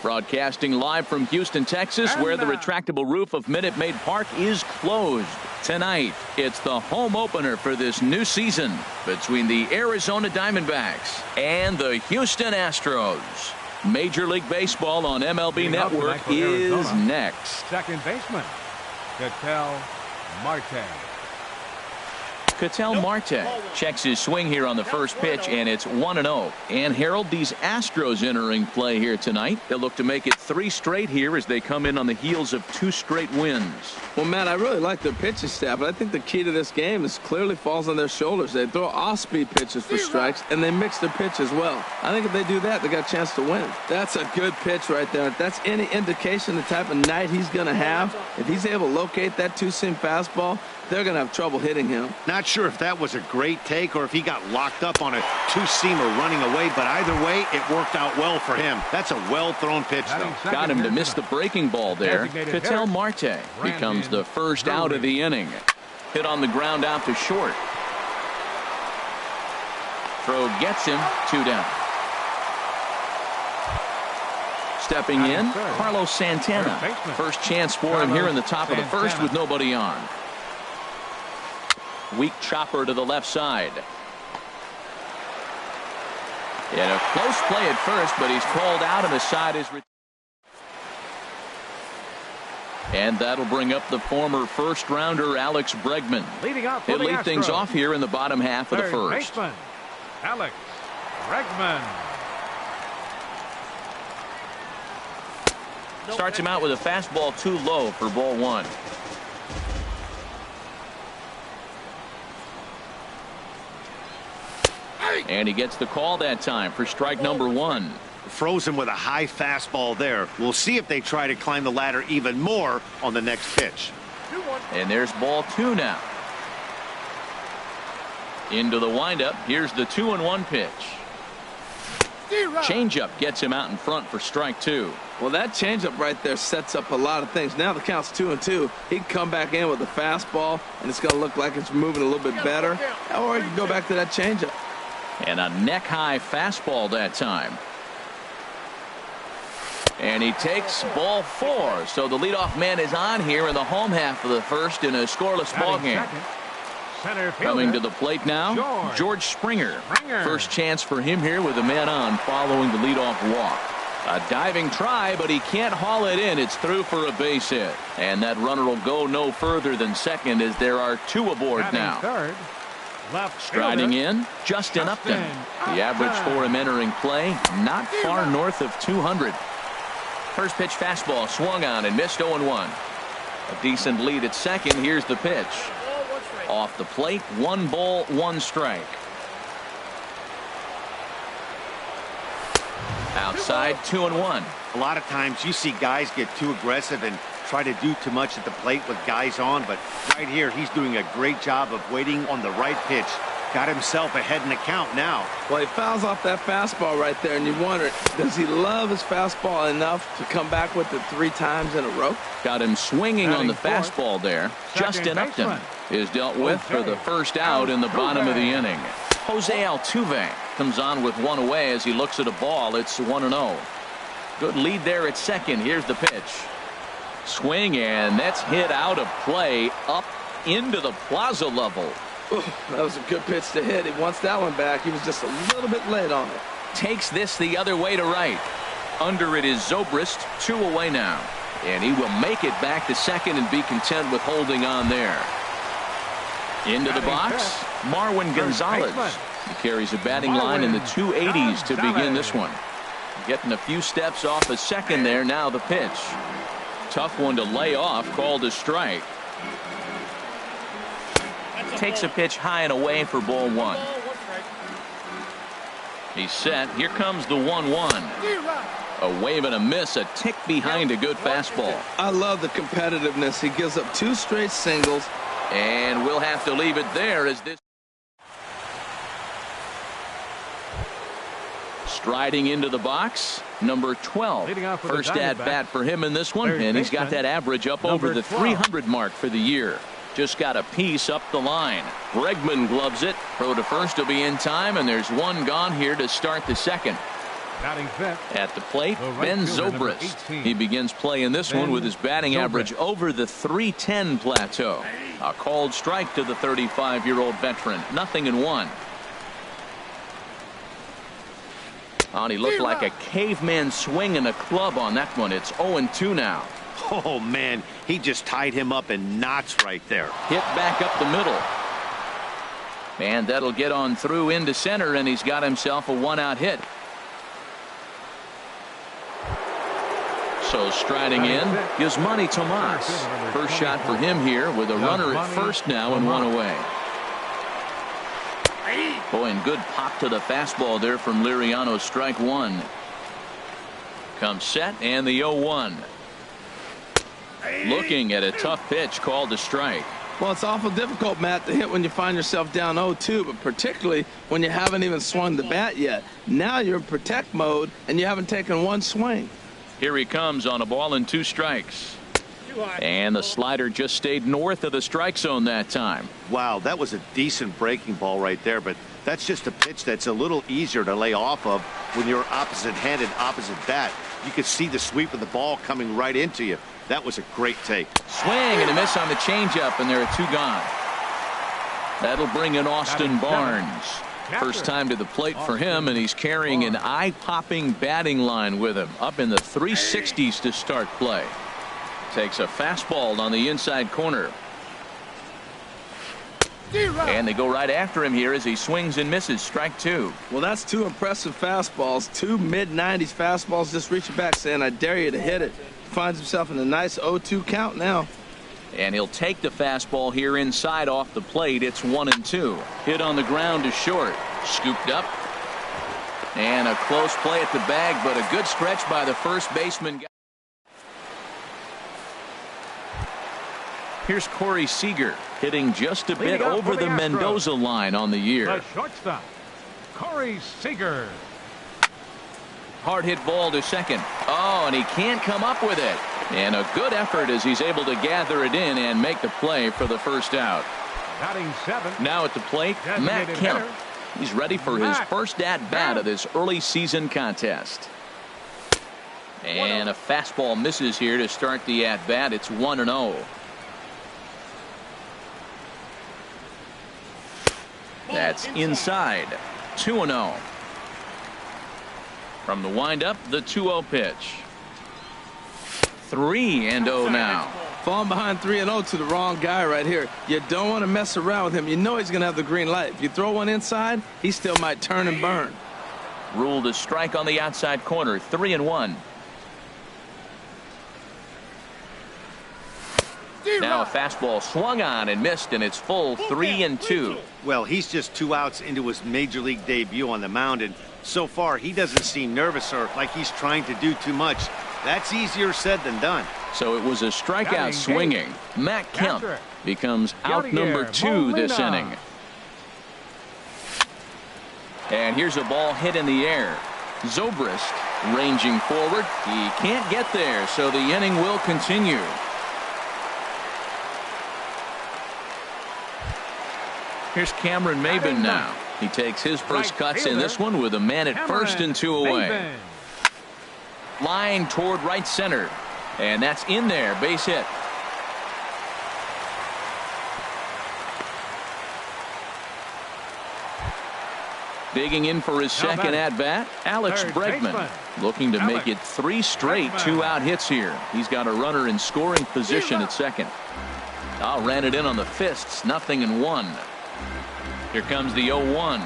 Broadcasting live from Houston, Texas, where the retractable roof of Minute Maid Park is closed. Tonight, it's the home opener for this new season between the Arizona Diamondbacks and the Houston Astros. Major League Baseball on MLB Network is next. Second baseman, Ketel Marte. Ketel Marte checks his swing here on the first pitch, and it's 1-0. And Harold, these Astros entering play here tonight. They'll look to make it 3 straight here as they come in on the heels of 2 straight wins. Well, Matt, I really like their pitching staff, but I think the key to this game is clearly falls on their shoulders. They throw off-speed pitches for strikes, and they mix their pitch as well. I think if they do that, they got a chance to win. That's a good pitch right there. If that's any indication the type of night he's going to have, if he's able to locate that two-seam fastball, they're going to have trouble hitting him. Not sure if that was a great take or if he got locked up on a two-seamer running away, but either way, it worked out well for him. That's a well-thrown pitch, though. Got him to miss the breaking ball there. Ketel Marte becomes the first out of the inning. Hit on the ground out to short. Throw gets him, 2 down. Stepping in, Carlos Santana. First chance for him here in the top of the first with nobody on. Weak chopper to the left side. And a close play at first, but he's called out and the side is. And that'll bring up the former first-rounder Alex Bregman. He'll lead things off here in the bottom half of the first. Baseman, Alex Bregman. Starts him out with a fastball too low for ball 1. And he gets the call that time for strike number 1. Frozen with a high fastball there. We'll see if they try to climb the ladder even more on the next pitch. And there's ball 2 now. Into the windup. Here's the 2-1 pitch. Changeup gets him out in front for strike 2. Well, that changeup right there sets up a lot of things. Now the count's 2-2. He can come back in with a fastball, and it's going to look like it's moving a little bit better. Or he can go back to that changeup. And a neck-high fastball that time. And he takes ball 4. So the leadoff man is on here in the home half of the first in a scoreless ball game. Coming to the plate now, George Springer. First chance for him here with a man on following the leadoff walk. A diving try, but he can't haul it in. It's through for a base hit. And that runner will go no further than second as there are 2 aboard now. Third, striding in, Justin Upton. The average for him entering play, not far north of 200. First pitch fastball swung on and missed 0-1. A decent lead at second. Here's the pitch. Off the plate, 1 ball, 1 strike. Outside, 2-1. A lot of times you see guys get too aggressive and try to do too much at the plate with guys on, but right here he's doing a great job of waiting on the right pitch. Got himself ahead in the count now. Well, he fouls off that fastball right there, and you wonder, does he love his fastball enough to come back with it 3 times in a row? Got him swinging on the fastball there. Justin Upton is dealt with for the first out in the bottom of the inning. Jose Altuve comes on with 1 away as he looks at a ball. It's 1-0. Good lead there at second. Here's the pitch. Swing, and that's hit out of play up into the plaza level. Ooh, that was a good pitch to hit. He wants that one back. He was just a little bit late on it. Takes this the other way to right. Under it is Zobrist, 2 away now. And he will make it back to second and be content with holding on there. Into the box, Marwin Gonzalez. He carries a batting line in the 280s to begin this one. Getting a few steps off a second there. Now the pitch. Tough one to lay off, called a strike. Takes a pitch high and away for ball 1. He's set. Here comes the 1-1. A wave and a miss, a tick behind a good fastball. I love the competitiveness. He gives up 2 straight singles. And we'll have to leave it there as this. Striding into the box, number 12. First at bat for him in this one, and he's got that average up over the 300 mark for the year. Just got a piece up the line. Bregman gloves it. Throw to first will be in time, and there's 1 gone here to start the second. Batting fifth. At the plate, The right Ben fielder, number Zobrist. 18. He begins play in this one with his batting average over the .310 plateau. A called strike to the 35-year-old veteran. 0-1. Oh, and he looked like a caveman swinging a club on that one. It's 0-2 now. Oh, man, he just tied him up in knots right there. Hit back up the middle. And that'll get on through into center, and he's got himself a one-out hit. So striding in is Manny Tomas. First shot for him here with a runner at first now and one away. Boy, and good pop to the fastball there from Liriano. Strike one. Comes set and the 0-1. Looking at a tough pitch called to strike. Well, it's awful difficult, Matt, to hit when you find yourself down 0-2, but particularly when you haven't even swung the bat yet. Now you're in protect mode, and you haven't taken one swing. Here he comes on a ball and 2 strikes. And the slider just stayed north of the strike zone that time. Wow, that was a decent breaking ball right there, but that's just a pitch that's a little easier to lay off of when you're opposite-handed, opposite bat. You could see the sweep of the ball coming right into you. That was a great take. Swing and a miss on the changeup, and there are 2 gone. That'll bring in Austin Barnes. First time to the plate for him, and he's carrying an eye-popping batting line with him. Up in the 360s to start play. Takes a fastball on the inside corner. And they go right after him here as he swings and misses. Strike 2. Well, that's 2 impressive fastballs. 2 mid-90s fastballs just reaching back saying, I dare you to hit it. Finds himself in a nice 0-2 count now. And he'll take the fastball here inside off the plate. It's 1-2. Hit on the ground to short. Scooped up. And a close play at the bag, but a good stretch by the first baseman. Here's Corey Seager hitting just a bit over the Mendoza line on the year. The shortstop, Corey Seager. Hard hit ball to second. Oh, and he can't come up with it. And a good effort as he's able to gather it in and make the play for the first out. Batting 7. Now at the plate, Matt Kemp. He's ready for his first at-bat of this early season contest. And a fastball misses here to start the at-bat. It's 1-0. That's inside. 2-0. From the windup, the 2-0 pitch. 3-0 now. Falling behind 3-0 to the wrong guy right here. You don't want to mess around with him. You know he's going to have the green light. If you throw one inside, he still might turn and burn. Ruled a strike on the outside corner. 3-1. Now a fastball swung on and missed, and it's full 3-2. Well, he's just 2 outs into his major league debut on the mound, and so far he doesn't seem nervous or like he's trying to do too much. That's easier said than done. So it was a strikeout swinging. Matt Kemp becomes out number 2 this inning. And here's a ball hit in the air. Zobrist ranging forward. He can't get there, so the inning will continue. Here's Cameron Maben now. He takes his first cuts in this one with a man at first and 2 away. Line toward right center. And that's in there. Base hit. Digging in for his second at-bat, Alex Bregman. Looking to make it 3 straight 2-out hits here. He's got a runner in scoring position at second. Ran it in on the fists. 0-1. Here comes the 0-1.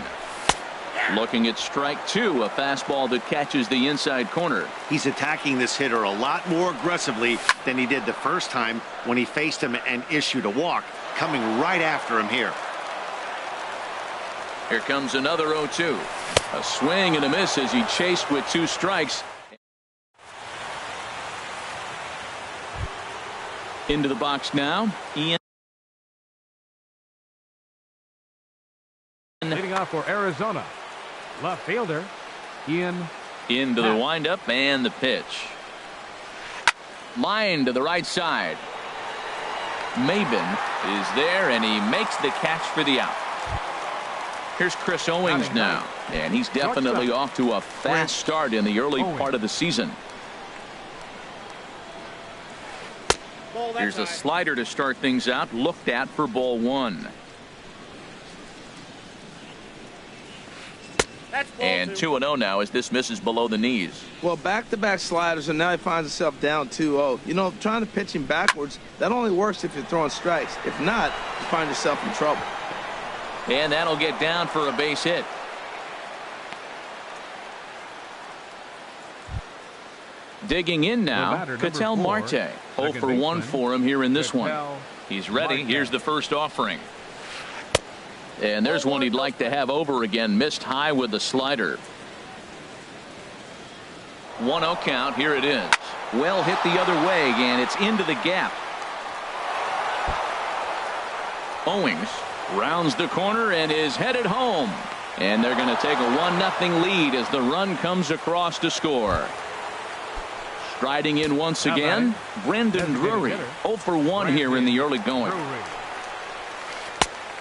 Looking at strike 2, a fastball that catches the inside corner. He's attacking this hitter a lot more aggressively than he did the first time when he faced him and issued a walk, coming right after him here. Here comes another 0-2. A swing and a miss as he chased with 2 strikes. Into the box now, Ian. Leading off for Arizona, left fielder Ian. Into the windup and the pitch. Line to the right side. Maben is there, and he makes the catch for the out. Here's Chris Owings now, and he's definitely off to a fast start in the early part of the season. Here's a slider to start things out, looked at for ball one. And 2-0 now as this misses below the knees. Well, back-to-back sliders, and now he finds himself down 2-0. You know, trying to pitch him backwards, that only works if you're throwing strikes. If not, you find yourself in trouble. And that'll get down for a base hit. Digging in now, Ketel Marte. 0 for 1 for him here in this one. He's ready. Here's the first offering. And there's one he'd like to have over again. Missed high with the slider. 1-0 count. Here it is. Well hit the other way, and it's into the gap. Owings rounds the corner and is headed home. And they're going to take a 1-0 lead as the run comes across to score. Striding in once again, Brendan Drury. 0 for 1 here in the early going.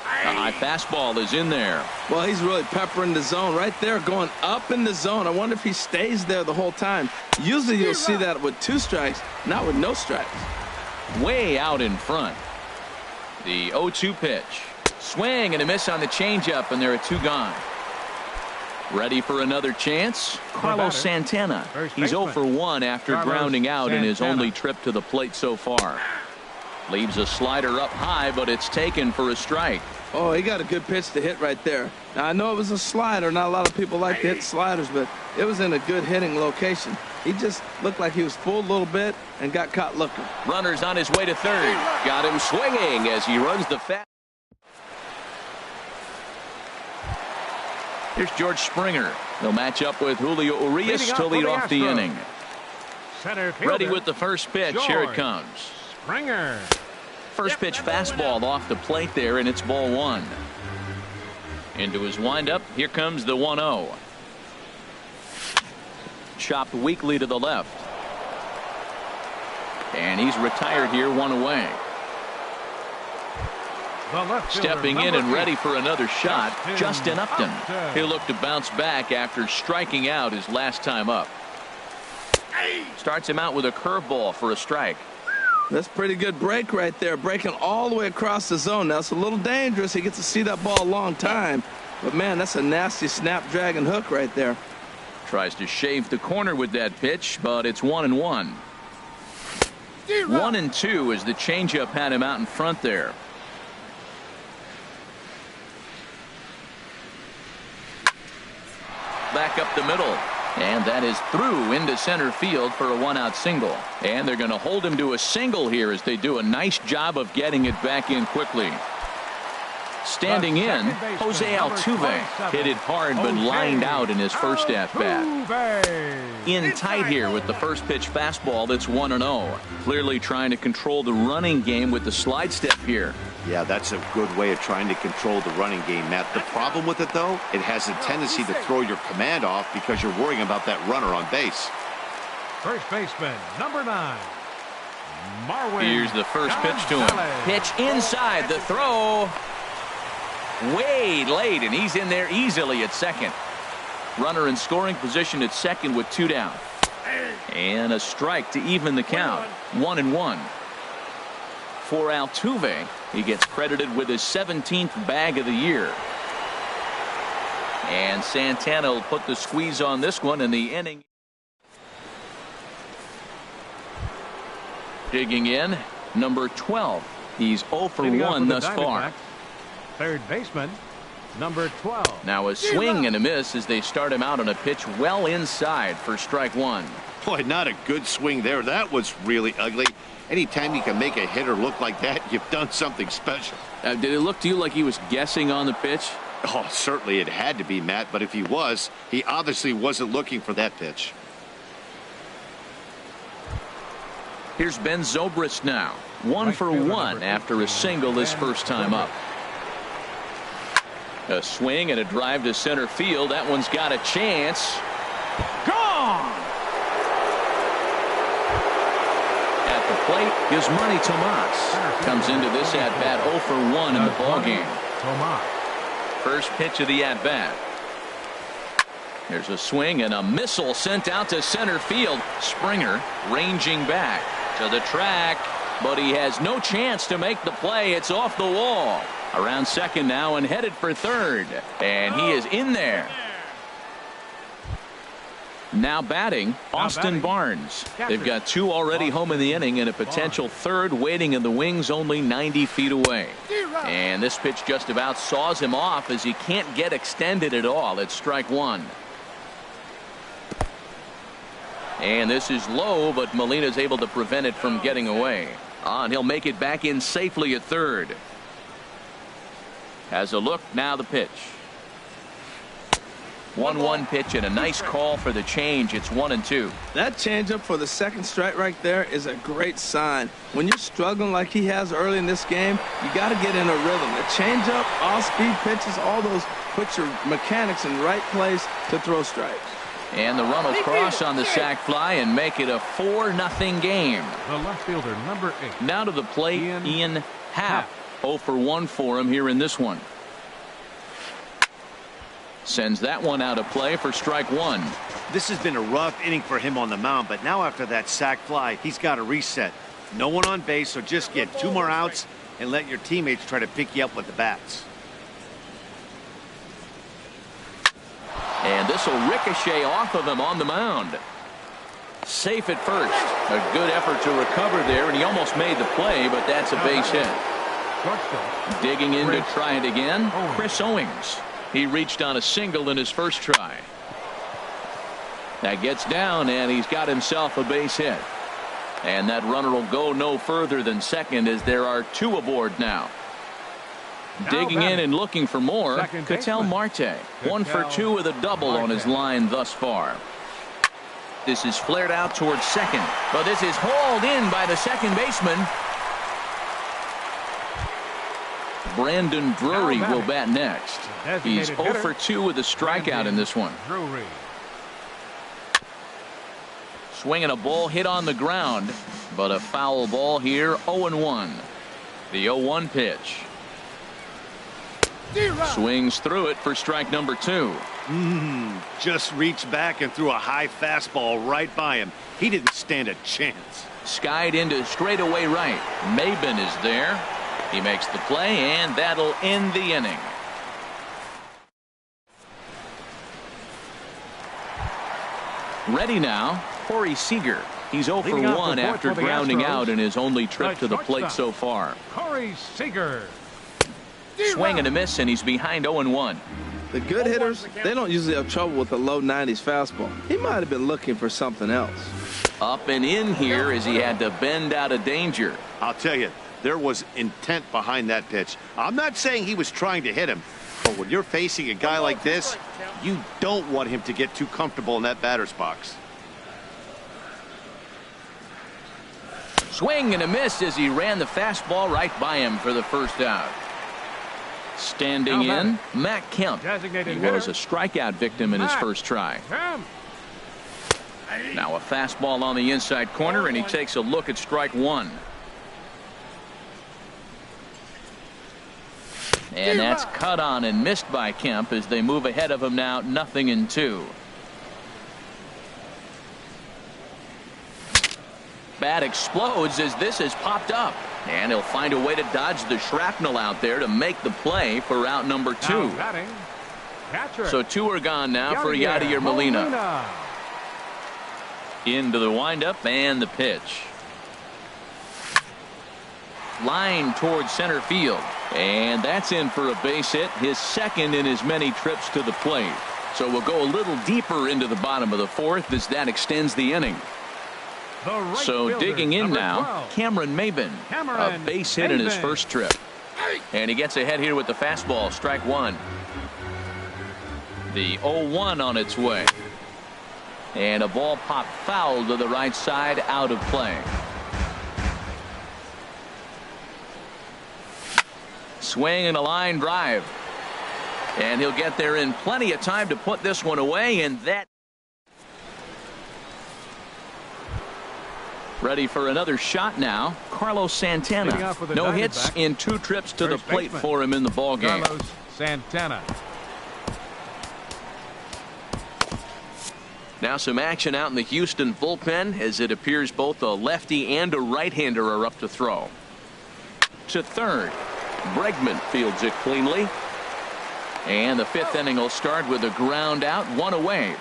A high fastball is in there. Well, he's really peppering the zone right there, going up in the zone. I wonder if he stays there the whole time. Usually you'll see that with 2 strikes, not with no strikes. Way out in front. The 0-2 pitch. Swing and a miss on the changeup, and there are 2 gone. Ready for another chance? Carlos Santana. He's 0 for 1 after grounding out in his only trip to the plate so far. Leaves a slider up high, but it's taken for a strike. Oh, he got a good pitch to hit right there. Now, I know it was a slider. Not a lot of people like to hit sliders, but it was in a good hitting location. He just looked like he was fooled a little bit and got caught looking. Runner's on his way to third. Got him swinging as he runs the fast. Here's George Springer. They'll match up with Julio Urias to lead off the inning. Ready with the first pitch. Here it comes. Springer. First pitch fastball off the plate there, and it's ball 1. Into his windup. Here comes the 1-0. Chopped weakly to the left. And he's retired here, 1 away. Stepping in and ready for another shot, Justin Upton. He'll look to bounce back after striking out his last time up. Starts him out with a curveball for a strike. That's a pretty good break right there, breaking all the way across the zone. Now, it's a little dangerous. He gets to see that ball a long time. But, man, that's a nasty snapdragon hook right there. Tries to shave the corner with that pitch, but it's 1-1. 1-2 as the changeup had him out in front there. Back up the middle. And that is through into center field for a 1-out single. And they're going to hold him to a single here as they do a nice job of getting it back in quickly. Standing in, Jose Altuve hit it hard but lined out in his first at-bat. In tight here with the first pitch fastball that's 1-0. Clearly trying to control the running game with the slide step here. Yeah, that's a good way of trying to control the running game, Matt. The problem with it, though, it has a tendency to throw your command off because you're worrying about that runner on base. First baseman, number 9. Marwin. Here's the first pitch to him. Pitch inside, the throw. Way late, and he's in there easily at second. Runner in scoring position at second with 2 down. And a strike to even the count. 1-1. For Altuve, he gets credited with his 17th bag of the year. And Santana will put the squeeze on this one in the inning. Digging in, number 12. He's 0 for 1 thus far. Third baseman, number 12. Now a swing and a miss as they start him out on a pitch well inside for strike 1. Boy, not a good swing there. That was really ugly. Anytime you can make a hitter look like that, you've done something special. Did it look to you like he was guessing on the pitch? Oh, certainly it had to be, Matt, but if he was, he obviously wasn't looking for that pitch. Here's Ben Zobrist now. 1 for 1 after a single his first time up. A swing and a drive to center field. That one's got a chance. Gone! At the plate, Yasmani Tomas comes into this at-bat 0 for 1 in the ballgame. first pitch of the at-bat. There's a swing and a missile sent out to center field. Springer ranging back to the track, but he has no chance to make the play. It's off the wall. Around second now and headed for third, and he is in there. Now batting, Austin Barnes. They've got two already home in the inning and a potential third waiting in the wings only 90 feet away. And this pitch just about saws him off as he can't get extended at all. It's strike one. And this is low, but Molina's able to prevent it from getting away. And he'll make it back in safely at third. Has a look, now the pitch. 1-1 pitch and a nice call for the change. It's 1-2. That changeup for the second strike right there is a great sign. When you're struggling like he has early in this game, you got to get in a rhythm. The changeup, off-speed pitches, all those put your mechanics in the right place to throw strikes. And the run will cross on the sac fly and make it a 4-0 game. The left fielder, number 8. Now to the plate, Ian Happ. 0 for 1 for him here in this one. Sends that one out of play for strike one. This has been a rough inning for him on the mound, but now after that sac fly, he's got to reset. No one on base, so just get 2 more outs and let your teammates try to pick you up with the bats. And this will ricochet off of him on the mound. Safe at first. A good effort to recover there, and he almost made the play, but that's a base hit. Digging in to try it again, Chris Owings. He reached on a single in his first try. That gets down, and he's got himself a base hit. And that runner will go no further than second as there are 2 aboard now. Digging in and looking for more, Ketel Marte. 1 for 2 with a double on his line thus far. This is flared out towards second, but this is hauled in by the second baseman. Brandon Drury will bat next. He's 0 for 2 with a strikeout in this one. Swinging a ball hit on the ground, but a foul ball here. 0-1. The 0-1 pitch. Swings through it for strike number 2. Just reached back and threw a high fastball right by him. He didn't stand a chance. Skied into straightaway right. Maben is there. He makes the play, and that'll end the inning. Ready now, Corey Seager. He's 0 for 1 after grounding out in his only trip to the plate so far. Corey Seager. Swing and a miss, and he's behind 0-1. The good hitters, they don't usually have trouble with a low 90s fastball. He might have been looking for something else. Up and in here as he had to bend out of danger. I'll tell you, there was intent behind that pitch. I'm not saying he was trying to hit him, but when you're facing a guy like this, you don't want him to get too comfortable in that batter's box. Swing and a miss as he ran the fastball right by him for the first out. Standing in, Matt Kemp. He was a strikeout victim in his first try. Now a fastball on the inside corner, and he takes a look at strike one. And that's cut on and missed by Kemp as they move ahead of him now, 0-2. Bat explodes as this has popped up. And he'll find a way to dodge the shrapnel out there to make the play for out number 2. So 2 are gone now for Yadier Molina. Into the windup and the pitch. Line towards center field. And that's in for a base hit, his second in his many trips to the plate. So we'll go a little deeper into the bottom of the 4th as that extends the inning. So digging in now, Cameron Maben, a base hit in his first trip. And he gets ahead here with the fastball, strike one. The 0-1 on its way. And a ball popped foul to the right side, out of play. Swing and a line drive. And he'll get there in plenty of time to put this one away, and that. Ready for another shot now, Carlos Santana. No hits in 2 trips to the plate for him in the ball game. Santana. Now some action out in the Houston bullpen as it appears both a lefty and a right-hander are up to throw. To third. Bregman fields it cleanly. And the fifth inning will start with a ground out, one away.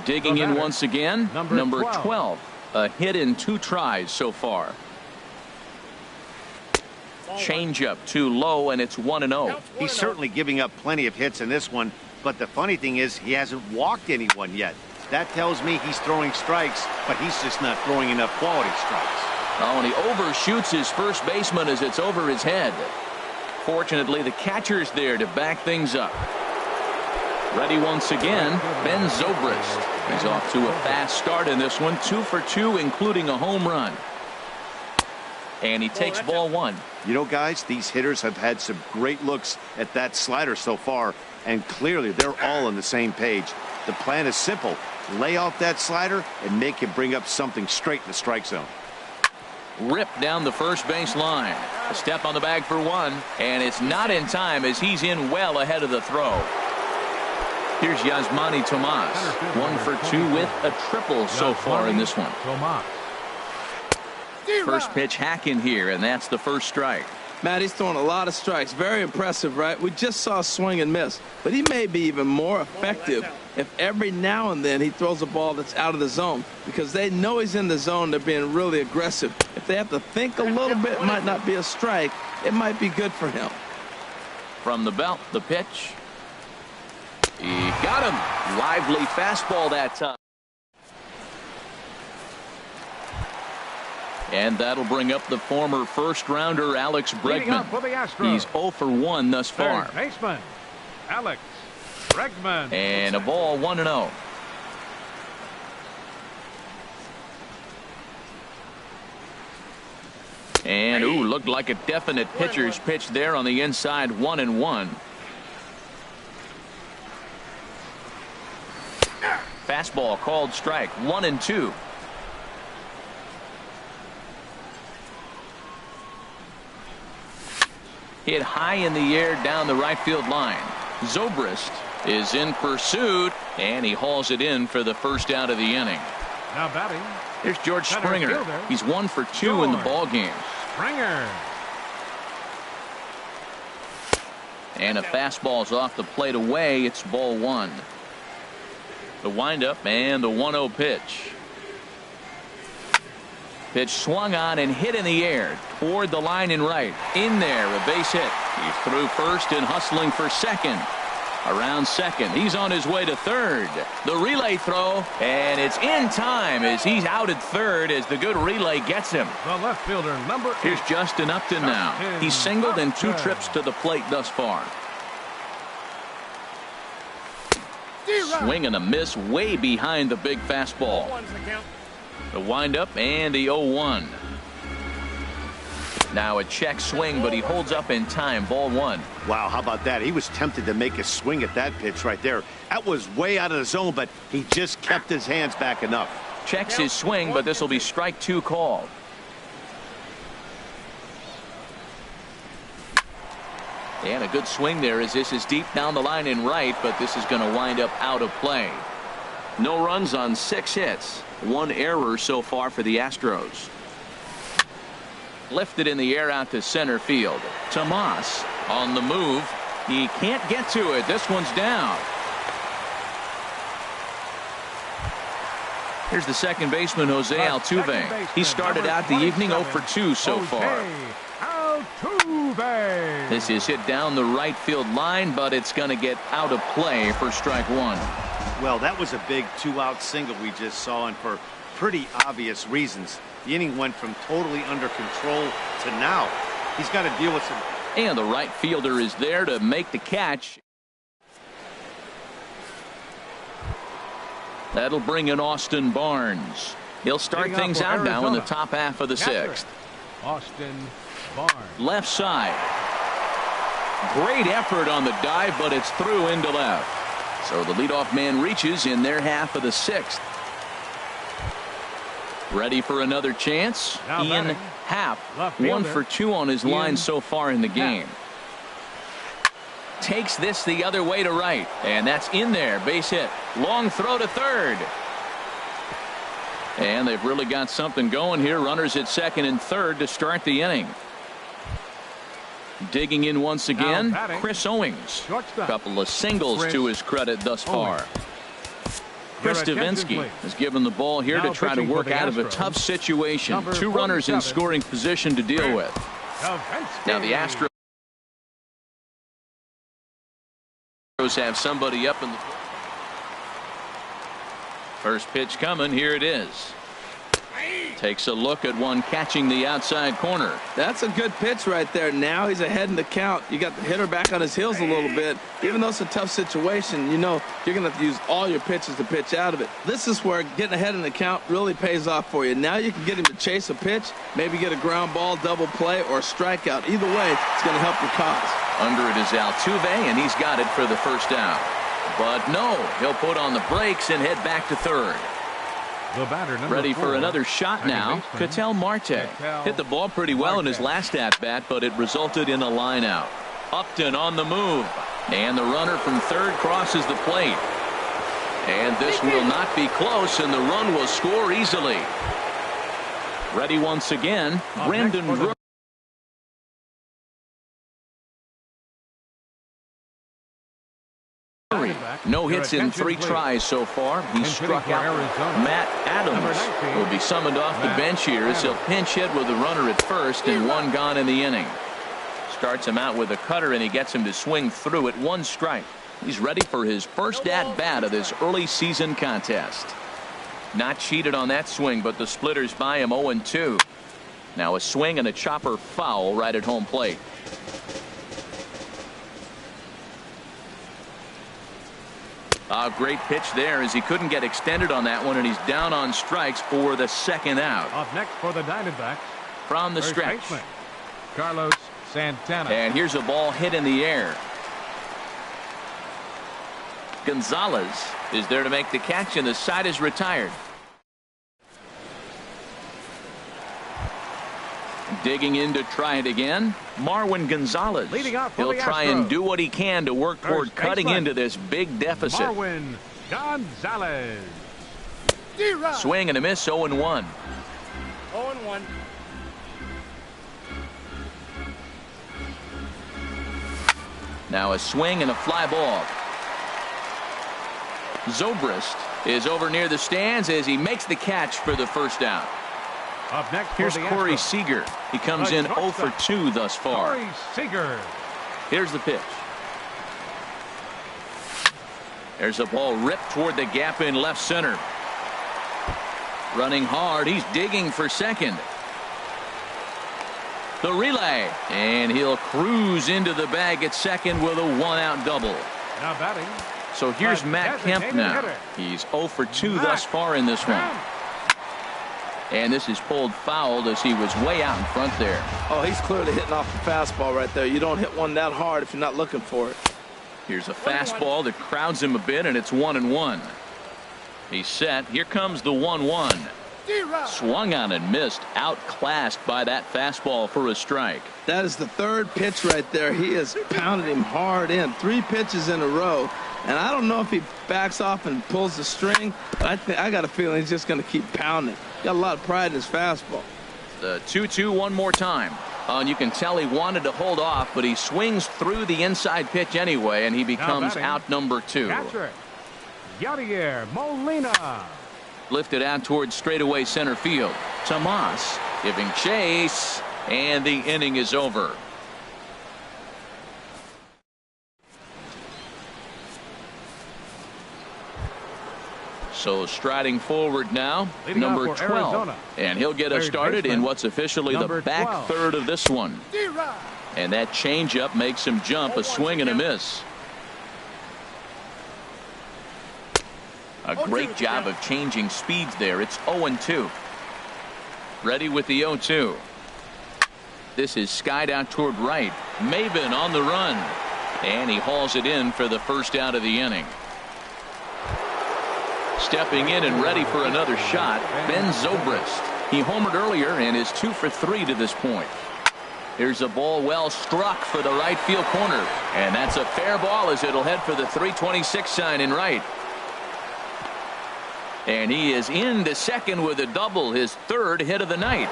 Digging in once again, number 12. A hit in 2 tries so far. Changeup too low, and it's 1-0. He's certainly giving up plenty of hits in this one, but the funny thing is he hasn't walked anyone yet. That tells me he's throwing strikes, but he's just not throwing enough quality strikes. Oh, and he overshoots his first baseman as it's over his head. Fortunately, the catcher's there to back things up. Ready once again, Ben Zobrist. He's off to a fast start in this one, 2 for 2, including a home run. And he takes ball 1. You know, guys, these hitters have had some great looks at that slider so far, and clearly they're all on the same page. The plan is simple. Lay off that slider and make him bring up something straight in the strike zone. Ripped down the first base line. A step on the bag for 1, and it's not in time as he's in well ahead of the throw. Here's Yasmani Tomas. 1 for 2 with a triple so far in this one. First pitch hack in here, and that's the first strike. Matt, he's throwing a lot of strikes. Very impressive, right? We just saw a swing and miss, but he may be even more effective if every now and then he throws a ball that's out of the zone, because they know he's in the zone. They're being really aggressive. If they have to think a little bit, it might not be a strike. It might be good for him. From the belt, the pitch. He got him. Lively fastball that time. And that'll bring up the former first-rounder Alex Bregman. He's 0 for 1 thus far. Third baseman, Alex Bregman. And a ball, 1-0. And, ooh, looked like a definite pitcher's pitch there on the inside, 1-1. Fastball called strike, 1-2. Hit high in the air down the right field line. Zobrist is in pursuit, and he hauls it in for the first out of the inning. Now batting. Here's George Springer. He's 1 for 2 in the ball game. Springer. And a fastball's off the plate away. It's ball 1. The windup and the 1-0 pitch. Pitch swung on and hit in the air toward the line and right. In there, a base hit. He's through first and hustling for second. Around second, he's on his way to third. The relay throw, and it's in time as he's out at third as the good relay gets him. The left fielder, number 8. Here's Justin Upton now. He's singled in 2 trips to the plate thus far. Swing and a miss way behind the big fastball. The windup and the 0-1. Now a check swing, but he holds up in time. Ball 1. Wow, how about that? He was tempted to make a swing at that pitch right there. That was way out of the zone, but he just kept his hands back enough. Checks his swing, but this will be strike 2 called. And a good swing there as this is deep down the line in right, but this is going to wind up out of play. No runs on 6 hits. 1 error so far for the Astros. Lifted in the air out to center field. Tomas on the move. He can't get to it. This one's down. Here's the second baseman, Jose Altuve. He started out the evening 0 for 2 so far. Altuve. This is hit down the right field line, but it's going to get out of play for strike 1. Well, that was a big 2-out single we just saw, and for pretty obvious reasons. The inning went from totally under control to now. He's got to deal with some. And the right fielder is there to make the catch. That'll bring in Austin Barnes. He'll start things out now in the top half of the 6th. Austin Barnes. Left side. Great effort on the dive, but it's through into left. So the leadoff man reaches in their half of the 6th. Ready for another chance? Now Ian batting. Happ, Left 1 fielder. for 2 on his line so far in the game. takes this the other way to right. And that's in there. Base hit. Long throw to third. And they've really got something going here. Runners at second and third to start the inning. Digging in once again, Chris Owings. A couple of singles to his credit thus far. Chris Davinsky has given the ball here to try to work out of a tough situation. Two runners in scoring position to deal with. Now the Astros have somebody up in the first pitch coming. Here it is. Takes a look at one catching the outside corner. That's a good pitch right there. Now he's ahead in the count. You got the hitter back on his heels a little bit. Even though it's a tough situation, you know you're going to have to use all your pitches to pitch out of it. This is where getting ahead in the count really pays off for you. Now you can get him to chase a pitch, maybe get a ground ball, double play, or a strikeout. Either way, it's going to help your cause. Under it is Altuve, and he's got it for the first down. But no, he'll put on the brakes and head back to third. The batter, ready for for another shot now. Ketel Marte hit the ball pretty well in his last at-bat, but it resulted in a line out. Upton on the move, and the runner from third crosses the plate. And this will not be close, and the run will score easily. Ready once again, Brandon Brooks. No hits in 3 tries so far. He struck out. Matt Adams will be summoned off the bench here as he'll pinch hit with a runner at first and 1 gone in the inning. Starts him out with a cutter, and he gets him to swing through at 1 strike. He's ready for his first at-bat of this early season contest. Not cheated on that swing, but the splitters by him 0-2. Now a swing and a chopper foul right at home plate. A great pitch there as he couldn't get extended on that one, and he's down on strikes for the second out. Up next for the Diamondbacks. From the stretch, Carlos Santana. And here's a ball hit in the air. Gonzalez is there to make the catch, and the side is retired. Digging in to try it again, Marwin Gonzalez. He'll try and do what he can to work toward cutting into this big deficit. Marwin Gonzalez. Swing and a miss, 0-1. 0-1. Now a swing and a fly ball. Zobrist is over near the stands as he makes the catch for the first down. Up next, here's Corey Seager. He comes in 0 for 2 thus far. Corey Seager. Here's the pitch. There's a ball ripped toward the gap in left center. Running hard. He's digging for second. The relay. And he'll cruise into the bag at second with a 1-out double. Now batting. So here's Matt Kemp now. He's 0 for 2 thus far in this one. And this is pulled fouled as he was way out in front there. Oh, he's clearly hitting off the fastball right there. You don't hit one that hard if you're not looking for it. Here's a fastball that crowds him a bit, and it's 1-1. He's set. Here comes the 1-1. Swung on and missed. Outclassed by that fastball for a strike. That is the 3rd pitch right there. He has pounded him hard in. 3 pitches in a row. And I don't know if he backs off and pulls the string, but I got a feeling he's just going to keep pounding. Got a lot of pride in his fastball. The 2-2 one more time. And you can tell he wanted to hold off, but he swings through the inside pitch anyway, and he becomes out number 2. Catcher, Yadier Molina. Lifted out towards straightaway center field. Tomas giving chase, and the inning is over. So striding forward now, number 12. Arizona. And he'll get us started in what's officially the back third of this one. And that changeup makes him jump, a swing and a miss. A great job of changing speeds there. It's 0-2. Ready with the 0-2. This is skied out toward right. Maven on the run. And he hauls it in for the first out of the inning. Stepping in and ready for another shot, Ben Zobrist. He homered earlier and is 2 for 3 to this point. Here's a ball well struck for the right field corner. And that's a fair ball as it'll head for the 326 sign in right. And he is into second with a double, his third hit of the night.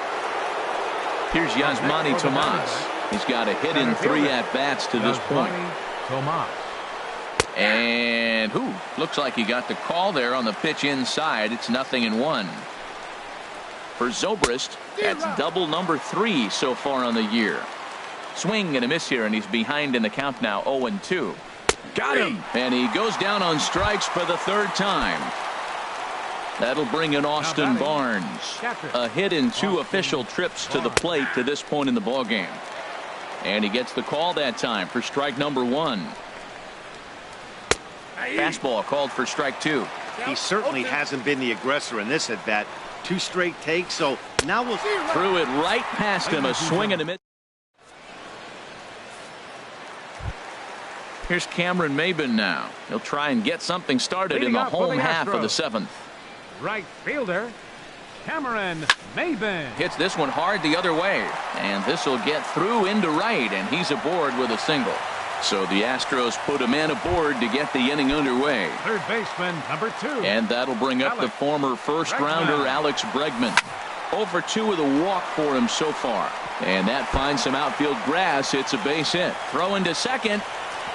Here's Yasmani Tomas. He's got a hit in 3 at-bats to this point. And looks like he got the call there on the pitch inside. It's 0-1. For Zobrist, that's double number 3 so far on the year. Swing and a miss here, and he's behind in the count now, 0-2. Got him! And he goes down on strikes for the 3rd time. That'll bring in Austin Barnes. A hit in 2 official trips to the plate to this point in the ballgame. And he gets the call that time for strike number 1. Fastball called for strike 2. He certainly hasn't been the aggressor in this at bat. 2 straight takes, so now we'll threw it right past him. A swing and a miss. Here's Cameron Maben now. He'll try and get something started in the home half of the 7th. Right fielder Cameron Maben hits this one hard the other way, and this will get through into right, and he's aboard with a single. So the Astros put a man aboard to get the inning underway. Third baseman number 2. And that'll bring up the former first-rounder Alex Bregman. 0 for 2 with a walk for him so far. And that finds some outfield grass. It's a base hit. Throw into second.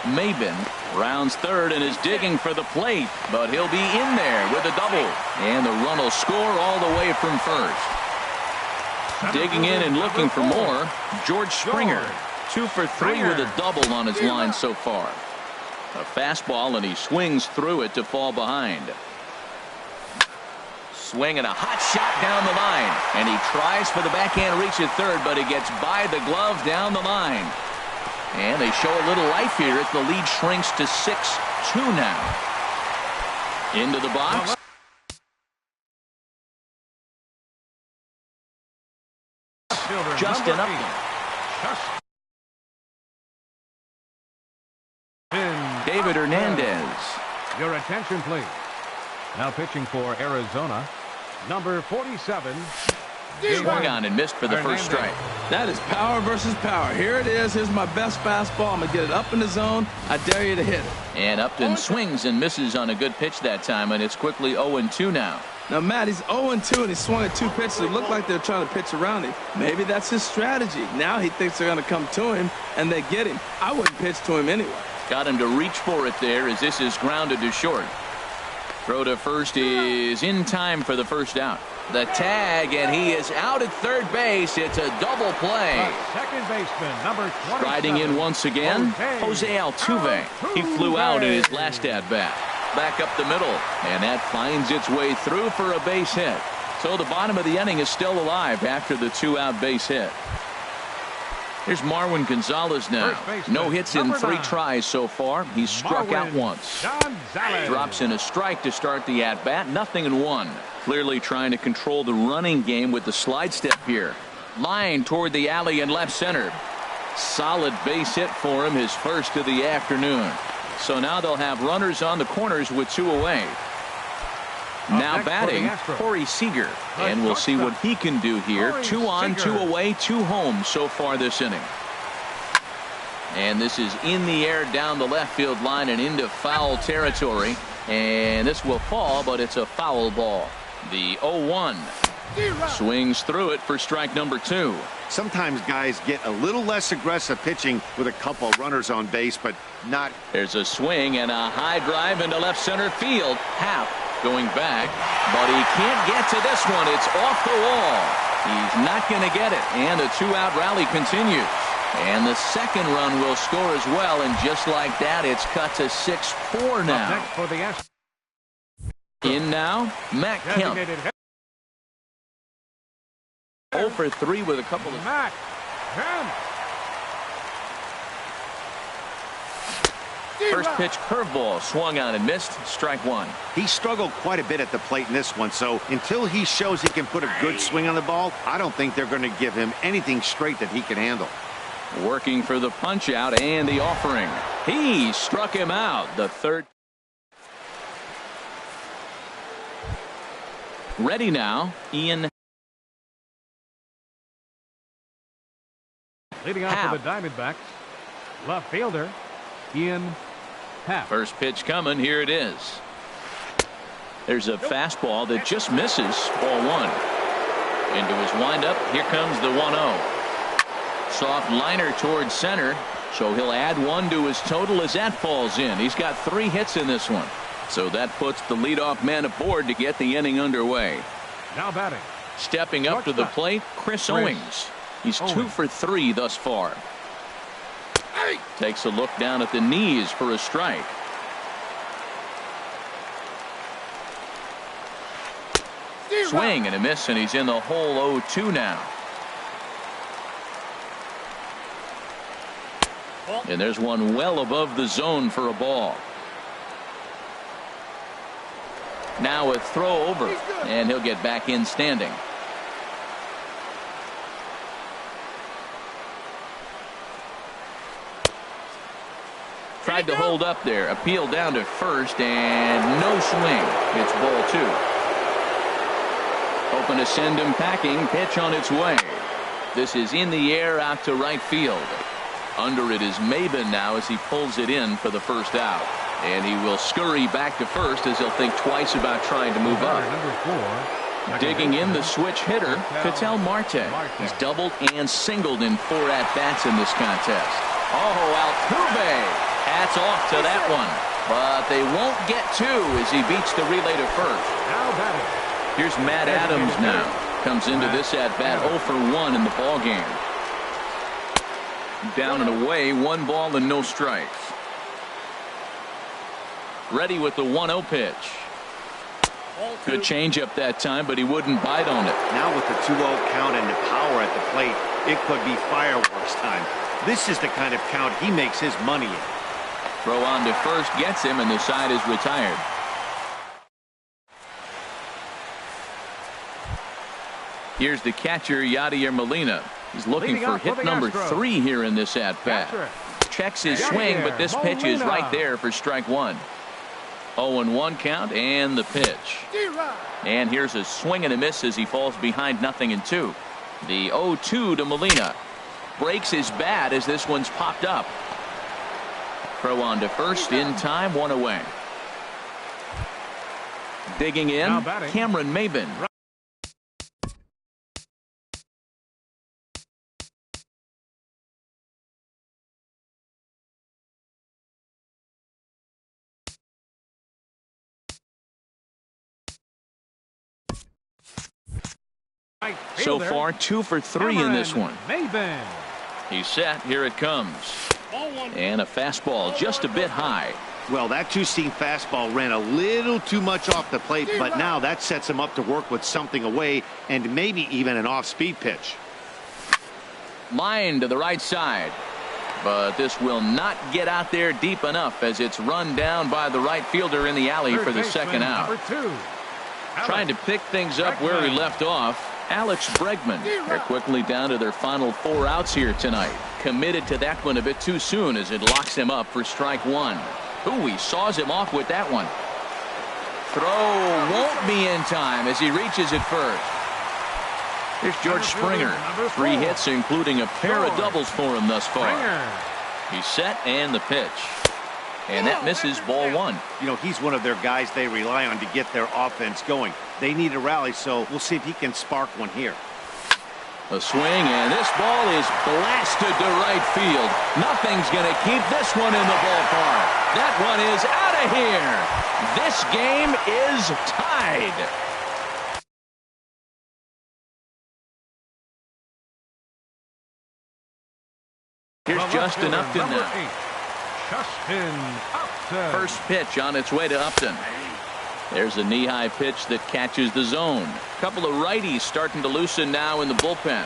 Maben rounds third and is digging for the plate, but he'll be in there with a double. And the run will score all the way from first. Digging in and looking for more, George Springer. 2 for 3 with a double on his line so far. A fastball, and he swings through it to fall behind. Swing and a hot shot down the line, and he tries for the backhand reach at third, but he gets by the glove down the line. And they show a little life here as the lead shrinks to 6-2 now. Into the box. Justin Upton. David Hernandez. Your attention, please. Now pitching for Arizona, number 47. Swung on and missed for the first strike. That is power versus power. Here it is. Here's my best fastball. I'm going to get it up in the zone. I dare you to hit it. And Upton swings and misses on a good pitch that time, and it's quickly 0-2 now. Now, Matt, he's 0-2, and he swung at 2 pitches. It looked like they're trying to pitch around him. Maybe that's his strategy. Now he thinks they're going to come to him, and they get him. I wouldn't pitch to him anyway. Got him to reach for it there as this is grounded to short. Throw to first is in time for the first out. The tag, and he is out at third base. It's a double play. Second baseman, number 27. Striding in once again, Jose Altuve. He flew out in his last at-bat. Back up the middle, and that finds its way through for a base hit. So the bottom of the inning is still alive after the 2-out base hit. Here's Marwin Gonzalez now. No hits in 3 tries so far. He's struck out once. Drops in a strike to start the at-bat. 0-1. Clearly trying to control the running game with the slide step here. Line toward the alley in left center. Solid base hit for him, his first of the afternoon. So now they'll have runners on the corners with 2 away. Now batting, Corey Seager. And we'll see what he can do here. 2 on, 2 away, 2 home so far this inning. And this is in the air down the left field line and into foul territory. And this will fall, but it's a foul ball. The 0-1. Swings through it for strike number 2. Sometimes guys get a little less aggressive pitching with a couple runners on base, but not. There's a swing and a high drive into left center field. Happ going back, but he can't get to this one. It's off the wall. He's not going to get it, and the 2-out rally continues. And the second run will score as well, and just like that, it's cut to 6-4 now. Next for the In now, Matt Kemp. 0 for 3 with a couple of. Matt Kemp. First pitch curveball swung on and missed. Strike 1. He struggled quite a bit at the plate in this one, so until he shows he can put a good swing on the ball, I don't think they're going to give him anything straight that he can handle. Working for the punch out and the offering. He struck him out. The third. Ready now, Ian. Leading off Half. for the Diamondbacks, left fielder Ian Happ. First pitch coming. Here it is. There's a fastball that just misses. Ball one. Into his windup. Here comes the 1-0. Soft liner towards center. So he'll add one to his total as that falls in. He's got 3 hits in this one. So that puts the leadoff man aboard to get the inning underway. Now batting. Stepping up to the plate, Chris Owings. He's 2 for 3 thus far. Takes a look down at the knees for a strike. Swing and a miss, and he's in the hole 0-2 now. And there's one well above the zone for a ball. Now a throw over, and he'll get back in standing. Tried to hold up there. Appeal down to first, and no swing. It's ball 2. Hoping to send him packing. Pitch on its way. This is in the air out to right field. Under it is Maben now as he pulls it in for the first out. And he will scurry back to first as he'll think twice about trying to move up. Number 4. Digging in the switch hitter, Ketel Marte. He's doubled and singled in 4 at-bats in this contest. Oh, Altuve. Hats off to that one. But they won't get 2 as he beats the relay to first. Now batting. Here's Matt Adams now. Comes into this at-bat 0 for 1 in the ball game. Down and away, 1 ball and no strikes. Ready with the 1-0 pitch. Good changeup that time, but he wouldn't bite on it. Now with the 2-0 count and the power at the plate, it could be fireworks time. This is the kind of count he makes his money in. Throw on to first gets him, and the side is retired. Here's the catcher, Yadier Molina. He's looking for hit number 3 here in this at-bat. Checks his swing, but this pitch is right there for strike 1. 0-1 count, and the pitch. And here's a swing and a miss as he falls behind 0-2. The 0-2 to Molina. Breaks his bat as this one's popped up. Throw on to first in time, 1 away. Digging in, Cameron Maben. So far 2 for 3 in this one. Maben. He's set. Here it comes. And a fastball just a bit high. Well, that 2-seam fastball ran a little too much off the plate, but now that sets him up to work with something away and maybe even an off-speed pitch. Line to the right side. But this will not get out there deep enough as it's run down by the right fielder in the alley for the second out. Trying to pick things up where he left off. Alex Bregman. They're quickly down to their final 4 outs here tonight. Committed to that one a bit too soon as it locks him up for strike 1. Ooh, he saws him off with that one. Throw won't be in time as he reaches it first. Here's George Springer. 3 hits, including a pair of doubles for him thus far. He's set, and the pitch. And that misses ball 1. You know, he's one of their guys they rely on to get their offense going. They need a rally, so we'll see if he can spark one here. A swing, and this ball is blasted to right field. Nothing's going to keep this one in the ballpark. That one is out of here. This game is tied. Here's Justin Upton now. Justin Upton. First pitch on its way to Upton. There's a knee-high pitch that catches the zone. Couple of righties starting to loosen now in the bullpen.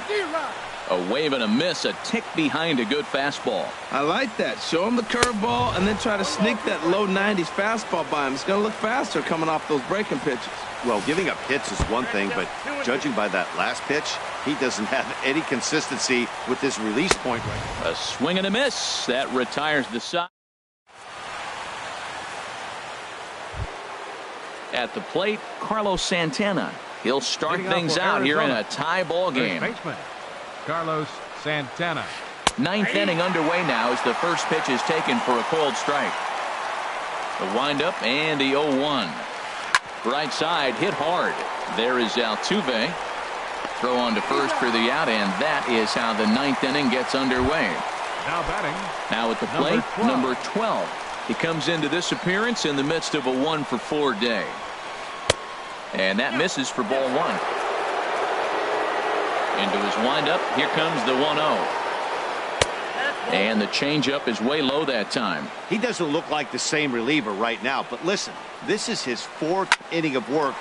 A wave and a miss, a tick behind a good fastball. I like that. Show him the curveball and then try to sneak that low 90s fastball by him. It's going to look faster coming off those breaking pitches. Well, giving up hits is one thing, but judging by that last pitch, he doesn't have any consistency with this release point right now. A swing and a miss. That retires the side. At the plate, Carlos Santana. He'll start things out here in a tie ball game. Baseman, Carlos Santana. Ninth inning underway now as the first pitch is taken for a cold strike. The windup and the 0-1. Right side hit hard. There is Altuve. Throw on to first for the out, and that is how the ninth inning gets underway. Now batting. Now at the plate, number 12. He comes into this appearance in the midst of a 1-for-4 day. And that misses for ball one. Into his windup, here comes the 1-0. And the changeup is way low that time. He doesn't look like the same reliever right now, but listen, this is his fourth inning of work,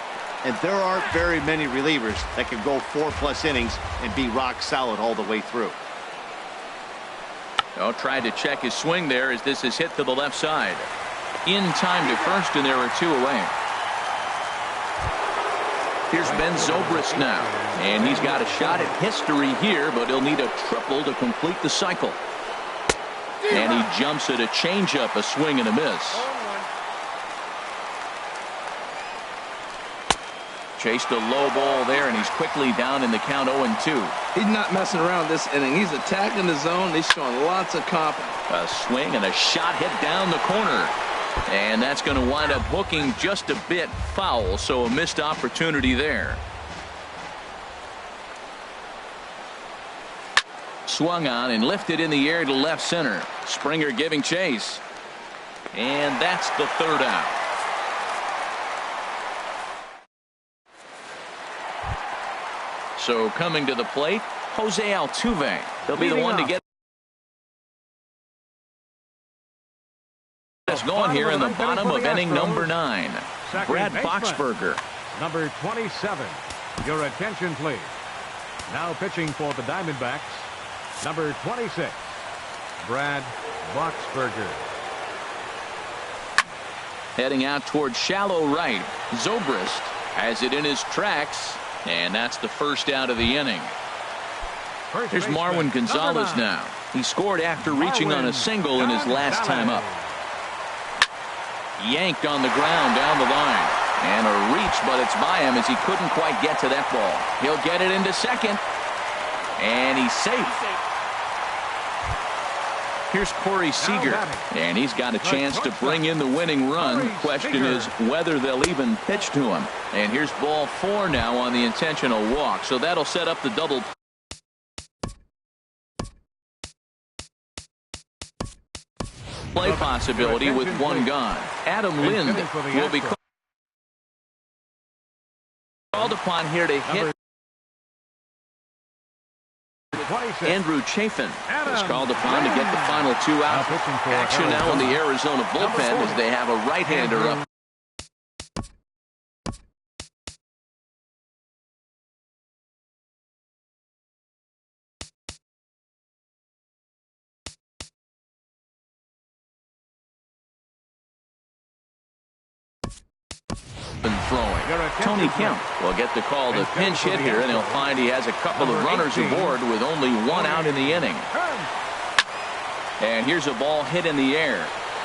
and there aren't very many relievers that can go 4+ innings and be rock solid all the way through. Oh, tried to check his swing there as this is hit to the left side. In time to first, and there are two away. Here's Ben Zobrist now, and he's got a shot at history here, but he'll need a triple to complete the cycle. And he jumps at a changeup, a swing and a miss. Chased a low ball there, and he's quickly down in the count 0-2. He's not messing around this inning. He's attacking the zone. He's showing lots of confidence. A swing and a shot hit down the corner. And that's going to wind up hooking just a bit foul, so a missed opportunity there. Swung on and lifted in the air to left center. Springer giving chase. And that's the third out. So coming to the plate, Jose Altuve. He'll be the one to get us going here in the bottom of inning number 9. Brad Boxberger. Number 27. Your attention, please. Now pitching for the Diamondbacks. Number 26. Brad Boxberger. Heading out towards shallow right. Zobrist has it in his tracks, and that's the first out of the inning. Here's Marwin Gonzalez now. He scored after reaching on a single in his last time up. Yanked on the ground down the line. And a reach, but it's by him as he couldn't quite get to that ball. He'll get it into second. And he's safe. Here's Corey Seager, and he's got a chance to bring in the winning run. Question is whether they'll even pitch to him. And here's ball 4 now on the intentional walk, so that'll set up the double play possibility with one gone. Adam Lind will be called upon here to hit. Andrew Chafin is called upon to get the final 2 out. Action now in the Arizona bullpen as they have a right-hander up. Throwing. Tony Kemp will get the call to pinch hit here, and he'll find he has a couple of runners aboard with only 1 out in the inning. And here's a ball hit in the air.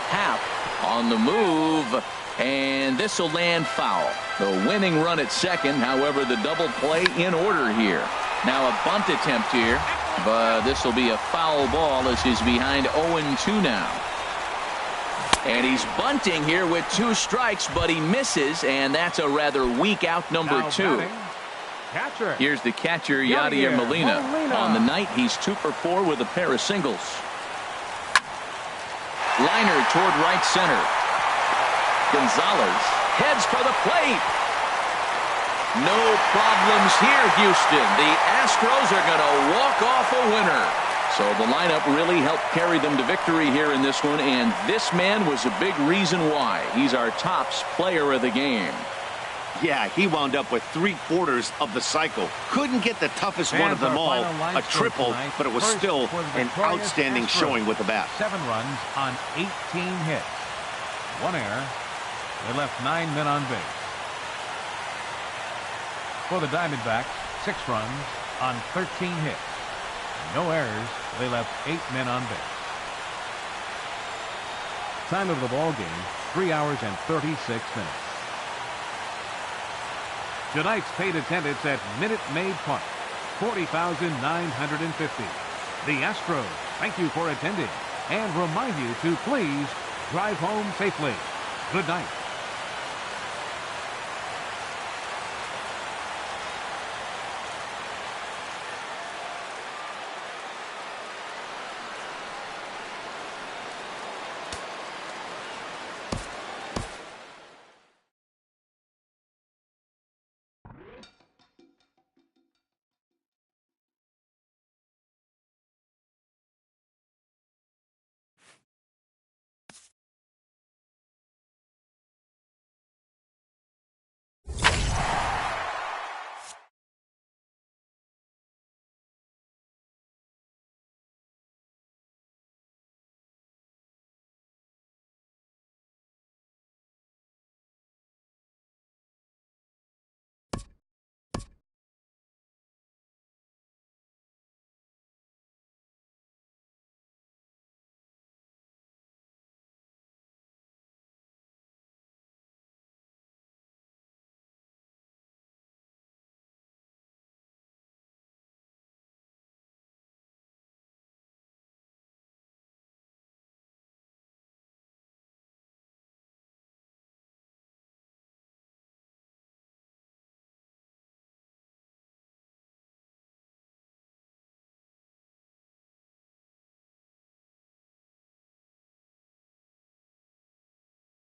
Happ on the move, and this will land foul. The winning run at second, however, the double play in order here. Now a bunt attempt here, but this will be a foul ball as he's behind 0-2 now. And he's bunting here with 2 strikes, but he misses, and that's a rather weak out number 2. Here's the catcher, Yadier Molina. On the night, he's 2 for 4 with a pair of singles. Liner toward right center. Gonzalez heads for the plate. No problems here, Houston. The Astros are going to walk off a winner. So the lineup really helped carry them to victory here in this one, and this man was a big reason why. He's our tops player of the game. Yeah, he wound up with 3/4 of the cycle. Couldn't get the toughest one of them all, a triple, but it was still an outstanding showing with the bat. 7 runs on 18 hits. 1 error. They left 9 men on base. For the Diamondbacks, 6 runs on 13 hits. No errors. They left 8 men on base. Time of the ball game, 3 hours and 36 minutes. Tonight's paid attendance at Minute Maid Park, 40,950. The Astros thank you for attending and remind you to please drive home safely. Good night.